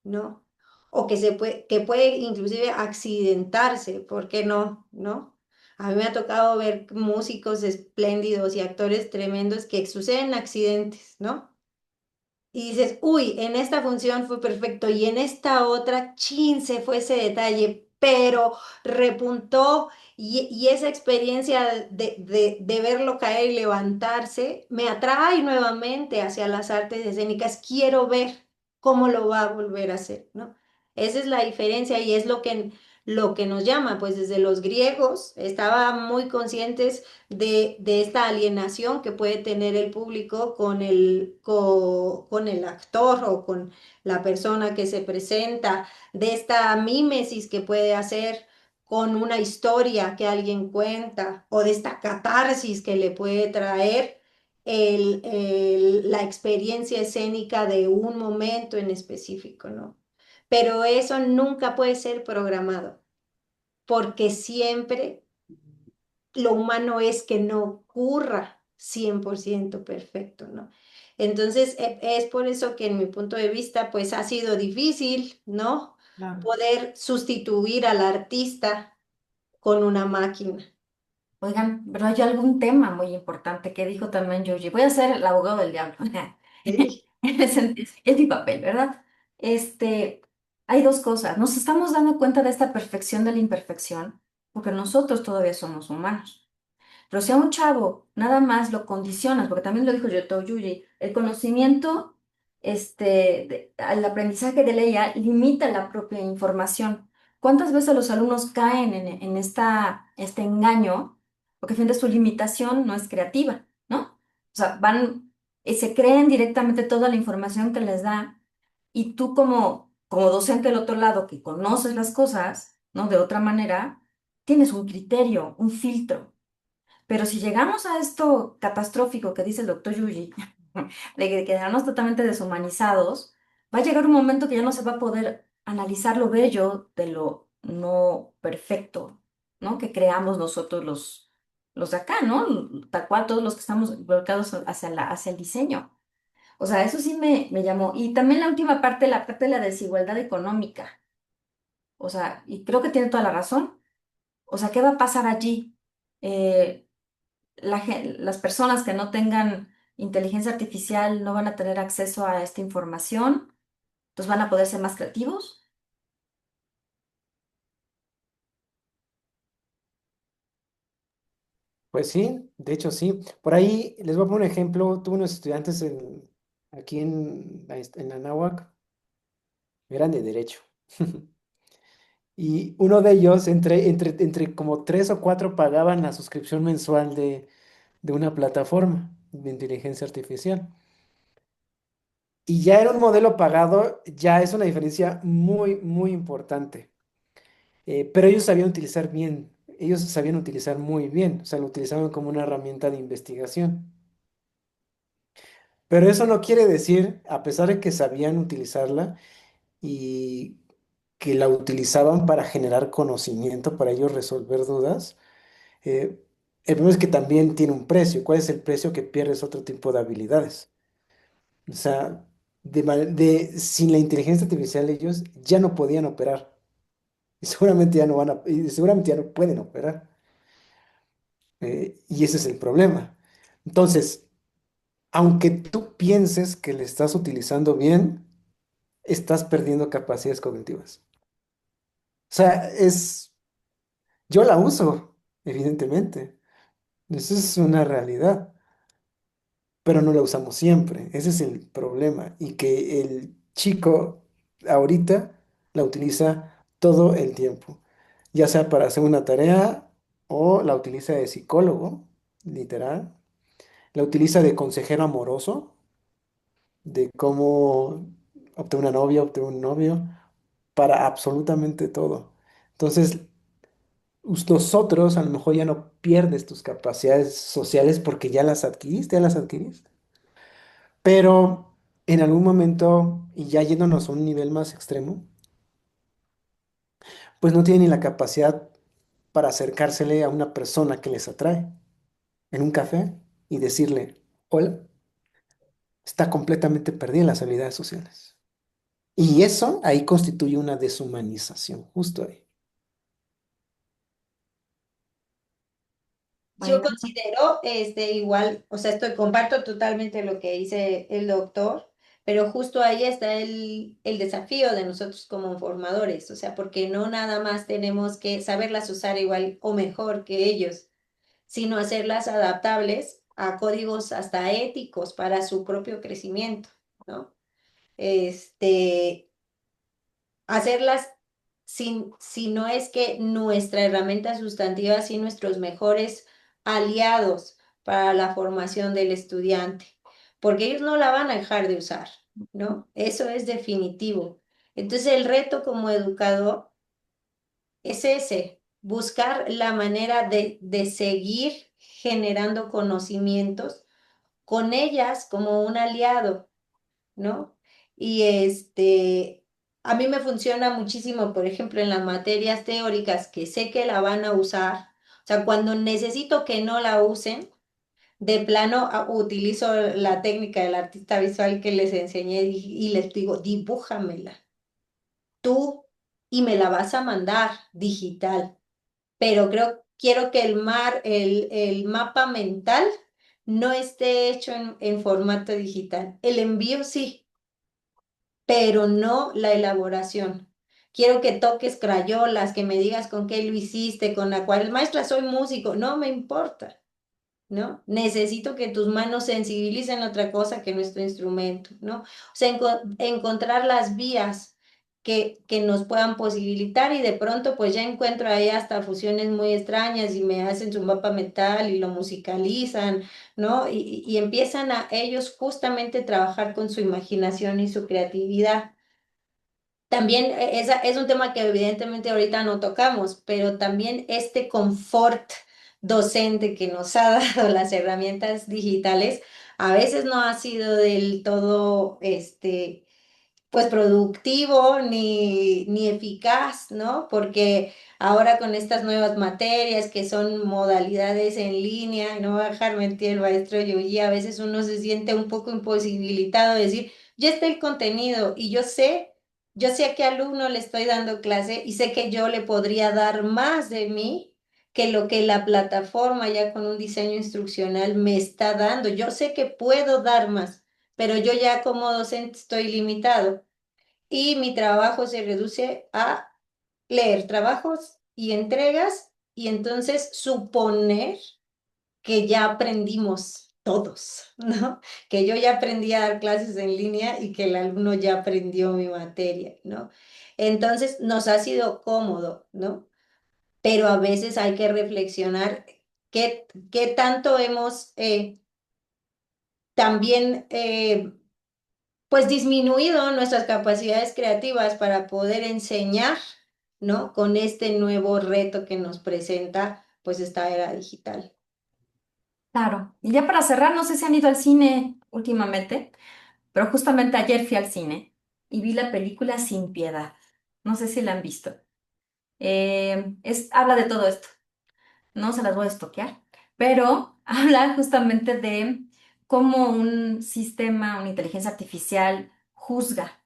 ¿no? O que puede inclusive accidentarse, ¿por qué no? ¿No? A mí me ha tocado ver músicos espléndidos y actores tremendos que suceden accidentes, ¿no? Y dices, uy, en esta función fue perfecto y en esta otra, chin, se fue ese detalle, pero repuntó y esa experiencia de verlo caer y levantarse me atrae nuevamente hacia las artes escénicas. Quiero ver cómo lo va a volver a hacer, ¿no? Esa es la diferencia y es lo que nos llama, pues desde los griegos estaban muy conscientes de esta alienación que puede tener el público con el actor o con la persona que se presenta, de esta mímesis que puede hacer con una historia que alguien cuenta o de esta catarsis que le puede traer la experiencia escénica de un momento en específico, ¿no? Pero eso nunca puede ser programado, porque siempre lo humano es que no ocurra 100% perfecto, ¿no? Entonces, es por eso que en mi punto de vista, pues ha sido difícil, ¿no? Claro. Poder sustituir al artista con una máquina. Oigan, pero hay algún tema muy importante que dijo también Yuji. Voy a ser el abogado del diablo. Sí. Es mi papel, ¿verdad? Este, hay dos cosas. Nos estamos dando cuenta de esta perfección de la imperfección porque nosotros todavía somos humanos. Pero si a un chavo nada más lo condicionas, porque también lo dijo Yoto Yuji, el conocimiento, el aprendizaje de la IA limita la propia información. ¿Cuántas veces los alumnos caen en este engaño? Porque a fin de su limitación no es creativa, ¿no? O sea, se creen directamente toda la información que les da y tú como docente del otro lado que conoces las cosas, ¿no? De otra manera, tienes un criterio, un filtro. Pero si llegamos a esto catastrófico que dice el doctor Yuji, de que quedarnos totalmente deshumanizados, va a llegar un momento que ya no se va a poder analizar lo bello no perfecto, ¿no? Que creamos nosotros los de acá, ¿no? Tal cual todos los que estamos volcados hacia el diseño. O sea, eso sí me llamó. Y también la última parte, la parte de la desigualdad económica. O sea, y creo que tiene toda la razón. O sea, ¿qué va a pasar allí? Eh, las personas que no tengan inteligencia artificial no van a tener acceso a esta información, entonces van a poder ser más creativos. Pues sí, de hecho sí. Por ahí les voy a poner un ejemplo. Tuve unos estudiantes aquí en la Anáhuac, eran de derecho. Y uno de ellos, entre como tres o cuatro, pagaban la suscripción mensual de una plataforma de inteligencia artificial. Y ya era un modelo pagado, ya es una diferencia muy, muy importante. Pero ellos sabían utilizar bien, ellos sabían utilizar muy bien, o sea, lo utilizaban como una herramienta de investigación. Pero eso no quiere decir, a pesar de que sabían utilizarla y que la utilizaban para generar conocimiento, para ellos resolver dudas, eh, el problema es que también tiene un precio. ¿Cuál es el precio? Que pierdes otro tipo de habilidades. O sea, sin la inteligencia artificial ellos ya no podían operar y seguramente ya no y seguramente ya no pueden operar. Y ese es el problema. Entonces, aunque tú pienses que le estás utilizando bien, estás perdiendo capacidades cognitivas. O sea, yo la uso, evidentemente. Eso es una realidad, pero no la usamos siempre. Ese es el problema. Y que el chico ahorita la utiliza todo el tiempo, ya sea para hacer una tarea o la utiliza de psicólogo, literal. La utiliza de consejero amoroso, de cómo obtener una novia, obtener un novio, para absolutamente todo. Entonces, nosotros a lo mejor ya no pierdes tus capacidades sociales porque ya las adquiriste. Pero en algún momento, y ya yéndonos a un nivel más extremo, pues no tienen ni la capacidad para acercársele a una persona que les atrae en un café y decirle, hola, está completamente perdida en las habilidades sociales. Y eso ahí constituye una deshumanización, justo ahí. Yo Bueno, considero, igual, o sea, comparto totalmente lo que dice el doctor, pero justo ahí está el desafío de nosotros como formadores, o sea, porque no nada más tenemos que saberlas usar igual o mejor que ellos, sino hacerlas adaptables a códigos hasta éticos para su propio crecimiento, ¿no? Este, hacerlas si no es que nuestra herramienta sustantiva, sí nuestros mejores aliados para la formación del estudiante, porque ellos no la van a dejar de usar, ¿no? Eso es definitivo. Entonces el reto como educador es ese, buscar la manera de seguir generando conocimientos con ellas como un aliado, ¿no? Y a mí me funciona muchísimo, por ejemplo, en las materias teóricas que sé que la van a usar, o sea, cuando necesito que no la usen, de plano utilizo la técnica del artista visual que les enseñé y les digo, dibújamela tú y me la vas a mandar digital, pero quiero que el mapa mental no esté hecho en formato digital. El envío sí, pero no la elaboración. Quiero que toques crayolas, que me digas con qué lo hiciste, con la cual, maestra, soy músico, no me importa, ¿no? Necesito que tus manos sensibilicen otra cosa que nuestro instrumento, ¿no? O sea, encontrar las vías que nos puedan posibilitar y de pronto pues ya encuentro ahí hasta fusiones muy extrañas y me hacen su mapa mental y lo musicalizan, ¿no? Y empiezan a ellos justamente trabajar con su imaginación y su creatividad. También es un tema que evidentemente ahorita no tocamos, pero también este confort docente que nos ha dado las herramientas digitales a veces no ha sido del todo, pues productivo ni eficaz, ¿no? Porque ahora con estas nuevas materias que son modalidades en línea, y no voy a dejar mentir el maestro Yuyi, a veces uno se siente un poco imposibilitado de decir, ya está el contenido y yo sé a qué alumno le estoy dando clase y sé que yo le podría dar más de mí que lo que la plataforma ya con un diseño instruccional me está dando. Yo sé que puedo dar más, pero yo ya como docente estoy limitado y mi trabajo se reduce a leer trabajos y entregas y entonces suponer que ya aprendimos todos, ¿no? Que yo ya aprendí a dar clases en línea y que el alumno ya aprendió mi materia, ¿no? Entonces nos ha sido cómodo, ¿no? Pero a veces hay que reflexionar qué tanto hemos también pues disminuido nuestras capacidades creativas para poder enseñar, ¿no? Con este nuevo reto que nos presenta, pues esta era digital. Claro. Y ya para cerrar, no sé si han ido al cine últimamente, pero justamente ayer fui al cine y vi la película Sin Piedad. No sé si la han visto. Habla de todo esto. No se las voy a estoquear, pero habla justamente de cómo un sistema, una inteligencia artificial juzga.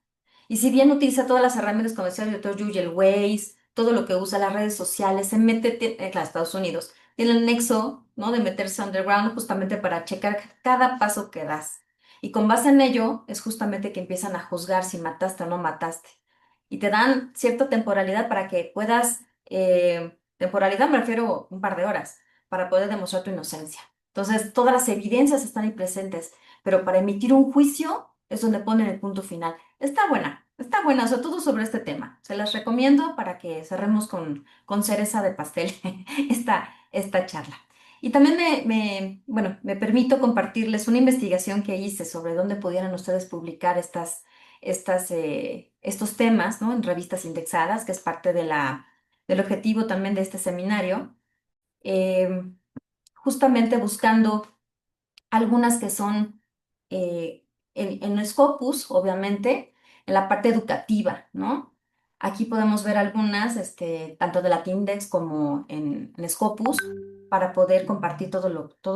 Y si bien utiliza todas las herramientas, como decía el doctor Yu, el Waze, todo lo que usa las redes sociales, se mete, claro, Estados Unidos, tiene el nexo, ¿no? De meterse underground justamente para checar cada paso que das. Y con base en ello es justamente que empiezan a juzgar si mataste o no mataste. Y te dan cierta temporalidad para que puedas, temporalidad me refiero un par de horas, para poder demostrar tu inocencia. Entonces, todas las evidencias están ahí presentes, pero para emitir un juicio es donde ponen el punto final. Está buena, sobre todo sobre este tema. Se las recomiendo para que cerremos con cereza de pastel esta charla. Y también bueno, me permito compartirles una investigación que hice sobre dónde pudieran ustedes publicar estos temas, ¿no? En revistas indexadas, que es parte del objetivo también de este seminario, eh, justamente buscando algunas que son en Scopus, obviamente, en la parte educativa, ¿no? Aquí podemos ver algunas, tanto de Latindex como en Scopus, para poder compartir todo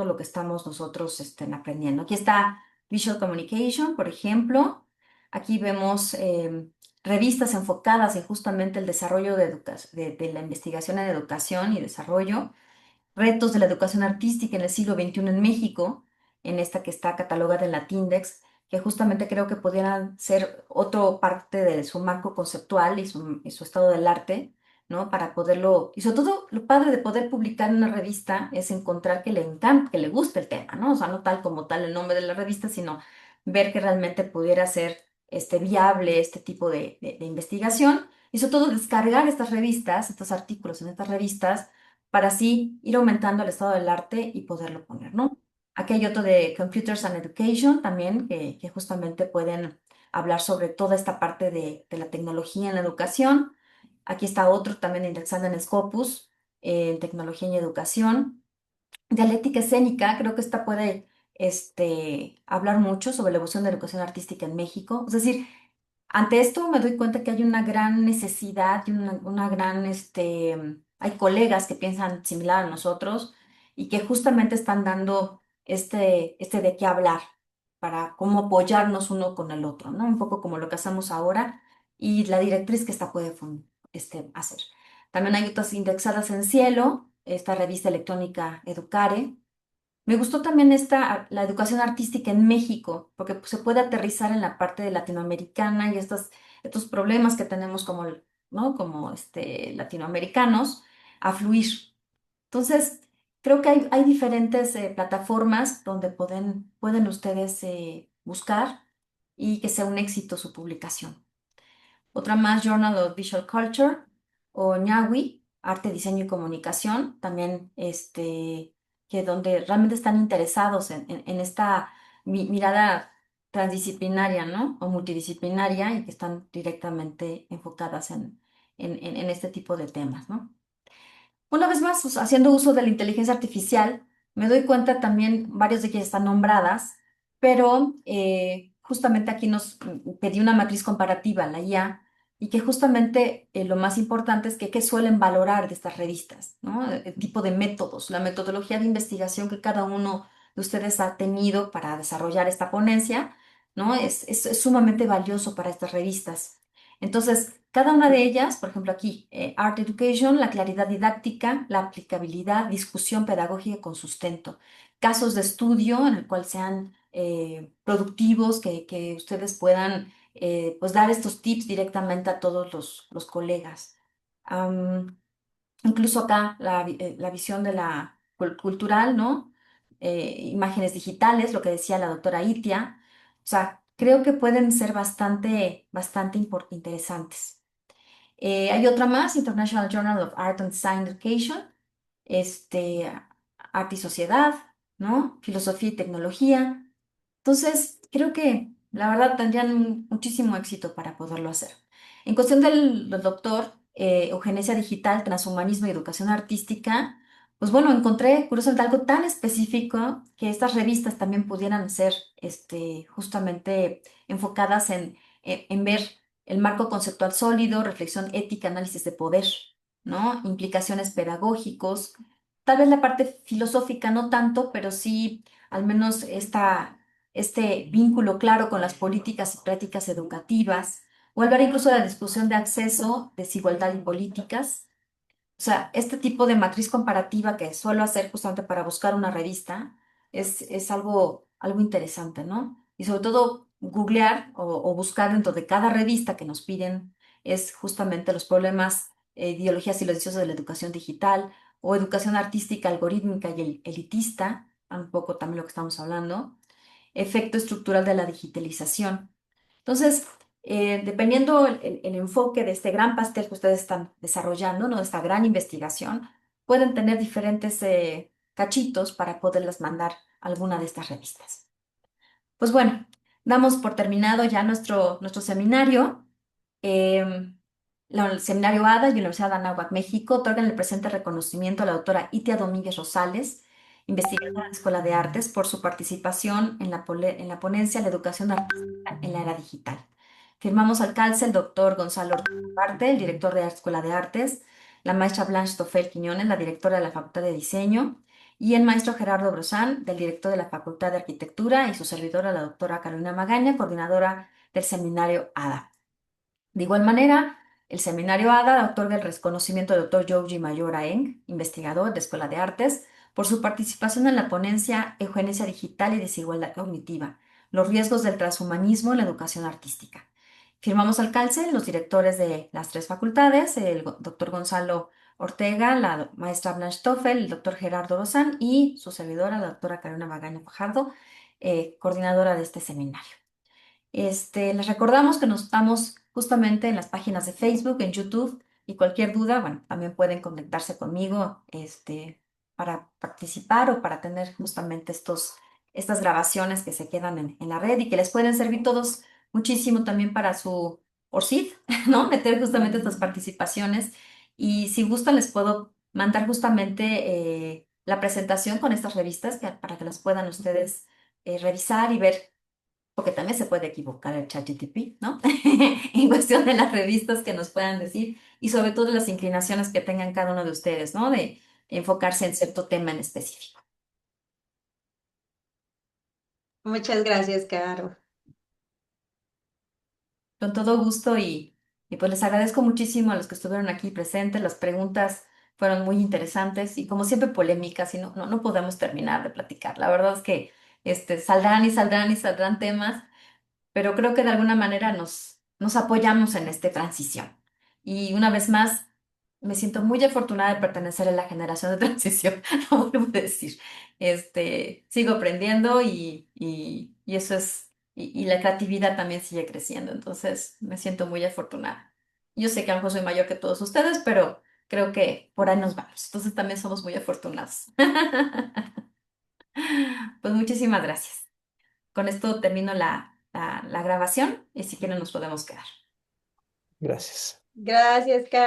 lo que estamos nosotros aprendiendo. Aquí está Visual Communication, por ejemplo. Aquí vemos revistas enfocadas en justamente el desarrollo de la investigación en educación y desarrollo. Retos de la educación artística en el siglo XXI en México, en esta que está catalogada en Latindex, que justamente creo que pudieran ser otro parte de su marco conceptual y su estado del arte, ¿no? Para poderlo, y sobre todo lo padre de poder publicar en una revista es encontrar que le encanta, que le guste el tema, ¿no? O sea, no tal como tal el nombre de la revista, sino ver que realmente pudiera ser viable este tipo de investigación y sobre todo descargar estas revistas, estos artículos en estas revistas para así ir aumentando el estado del arte y poderlo poner, ¿no? Aquí hay otro de Computers and Education también, que justamente pueden hablar sobre toda esta parte de la tecnología en la educación. Aquí está otro también indexado en Scopus, en tecnología y educación. Dialéctica escénica, creo que esta puede hablar mucho sobre la evolución de la educación artística en México. Es decir, ante esto me doy cuenta que hay una gran necesidad y una gran, hay colegas que piensan similar a nosotros y que justamente están dando de qué hablar para cómo apoyarnos uno con el otro, ¿no? Un poco como lo que hacemos ahora y la directriz que esta puede hacer. También hay otras indexadas en Cielo, esta revista electrónica Educare. Me gustó también la educación artística en México, porque pues, se puede aterrizar en la parte de latinoamericana y estos problemas que tenemos ¿no? Como latinoamericanos a fluir. Entonces, creo que hay diferentes plataformas donde pueden ustedes buscar y que sea un éxito su publicación. Otra más, Journal of Visual Culture o ñawi, Arte, Diseño y Comunicación, también que donde realmente están interesados en esta mirada transdisciplinaria, ¿no? O multidisciplinaria y que están directamente enfocadas en este tipo de temas, ¿no? Una vez más, haciendo uso de la inteligencia artificial, me doy cuenta también, varias de ellas están nombradas, pero justamente aquí nos pedí una matriz comparativa, la IA, y que justamente lo más importante es que qué suelen valorar de estas revistas, ¿no? El tipo de métodos, la metodología de investigación que cada uno de ustedes ha tenido para desarrollar esta ponencia, ¿no? Es sumamente valioso para estas revistas. Entonces, cada una de ellas, por ejemplo aquí, Art Education, la claridad didáctica, la aplicabilidad, discusión pedagógica con sustento, casos de estudio en el cual sean productivos, que ustedes puedan pues dar estos tips directamente a todos los colegas. Am, Incluso acá la visión de la cultural, ¿no? Imágenes digitales, lo que decía la doctora Itia. O sea, creo que pueden ser bastante interesantes. Hay otra más, International Journal of Art and Design Education, este, Arte y Sociedad, ¿no? Filosofía y Tecnología. Entonces, creo que la verdad tendrían muchísimo éxito para poderlo hacer. En cuestión del doctor, Eugenesia Digital, Transhumanismo y Educación Artística, pues bueno, encontré curiosamente algo tan específico que estas revistas también pudieran ser justamente enfocadas en ver el marco conceptual sólido, reflexión ética, análisis de poder, ¿no? Implicaciones pedagógicos, tal vez la parte filosófica no tanto, pero sí al menos este vínculo claro con las políticas y prácticas educativas, o hablar incluso de la discusión de acceso, desigualdad y políticas. O sea, este tipo de matriz comparativa que suelo hacer justamente para buscar una revista es algo interesante, ¿no? Y sobre todo googlear o buscar dentro de cada revista que nos piden es justamente los problemas, ideologías silenciosas de la educación digital o educación artística, algorítmica y elitista, un poco también lo que estamos hablando, efecto estructural de la digitalización. Entonces, dependiendo el enfoque de este gran pastel que ustedes están desarrollando, ¿no? De esta gran investigación, pueden tener diferentes cachitos para poderlas mandar a alguna de estas revistas. Pues bueno, damos por terminado ya nuestro seminario. El seminario ADA y Universidad de Anáhuac, México, otorgan el presente reconocimiento a la doctora Itia Domínguez Rosales, investigadora de la Escuela de Artes, por su participación en la ponencia La educación artística en la era digital. Firmamos al calce el doctor Gonzalo Arte, el director de la Escuela de Artes, la maestra Blanche Toffel Quiñones, la directora de la Facultad de Diseño, y el maestro Gerardo Brosán, del director de la Facultad de Arquitectura, y su servidora, la doctora Carolina Magaña, coordinadora del seminario ADA. De igual manera, el seminario ADA otorga el reconocimiento al doctor Yogi Mayora Eng, investigador de Escuela de Artes, por su participación en la ponencia Eugenesia Digital y Desigualdad Cognitiva, los riesgos del transhumanismo en la educación artística. Firmamos al calce los directores de las tres facultades, el doctor Gonzalo Ortega, la maestra Blanche Toffel, el doctor Gerardo Rozán y su servidora, la doctora Carolina Magaña Fajardo, coordinadora de este seminario. Les recordamos que nos estamos justamente en las páginas de Facebook, en YouTube, y cualquier duda, bueno, también pueden conectarse conmigo, para participar o para tener justamente estas grabaciones que se quedan en la red y que les pueden servir todos muchísimo también para su ORCID, ¿no? Meter justamente estas participaciones. Y si gustan, les puedo mandar justamente la presentación con estas revistas para que las puedan ustedes revisar y ver porque también se puede equivocar el ChatGPT, ¿no? En cuestión de las revistas que nos puedan decir y sobre todo las inclinaciones que tengan cada uno de ustedes, ¿no? De enfocarse en cierto tema en específico. Muchas gracias, Caro. Con todo gusto y pues les agradezco muchísimo a los que estuvieron aquí presentes. Las preguntas fueron muy interesantes y como siempre polémicas y no podemos terminar de platicar. La verdad es que saldrán y saldrán y saldrán temas, pero creo que de alguna manera nos apoyamos en esta transición. Y una vez más, me siento muy afortunada de pertenecer a la generación de transición, lo vuelvo a decir. Sigo aprendiendo y eso y la creatividad también sigue creciendo, entonces me siento muy afortunada. Yo sé que a lo mejor soy mayor que todos ustedes, pero creo que por ahí nos vamos, entonces también somos muy afortunados. Pues muchísimas gracias. Con esto termino la grabación y si quieren nos podemos quedar. Gracias. Gracias, Caro.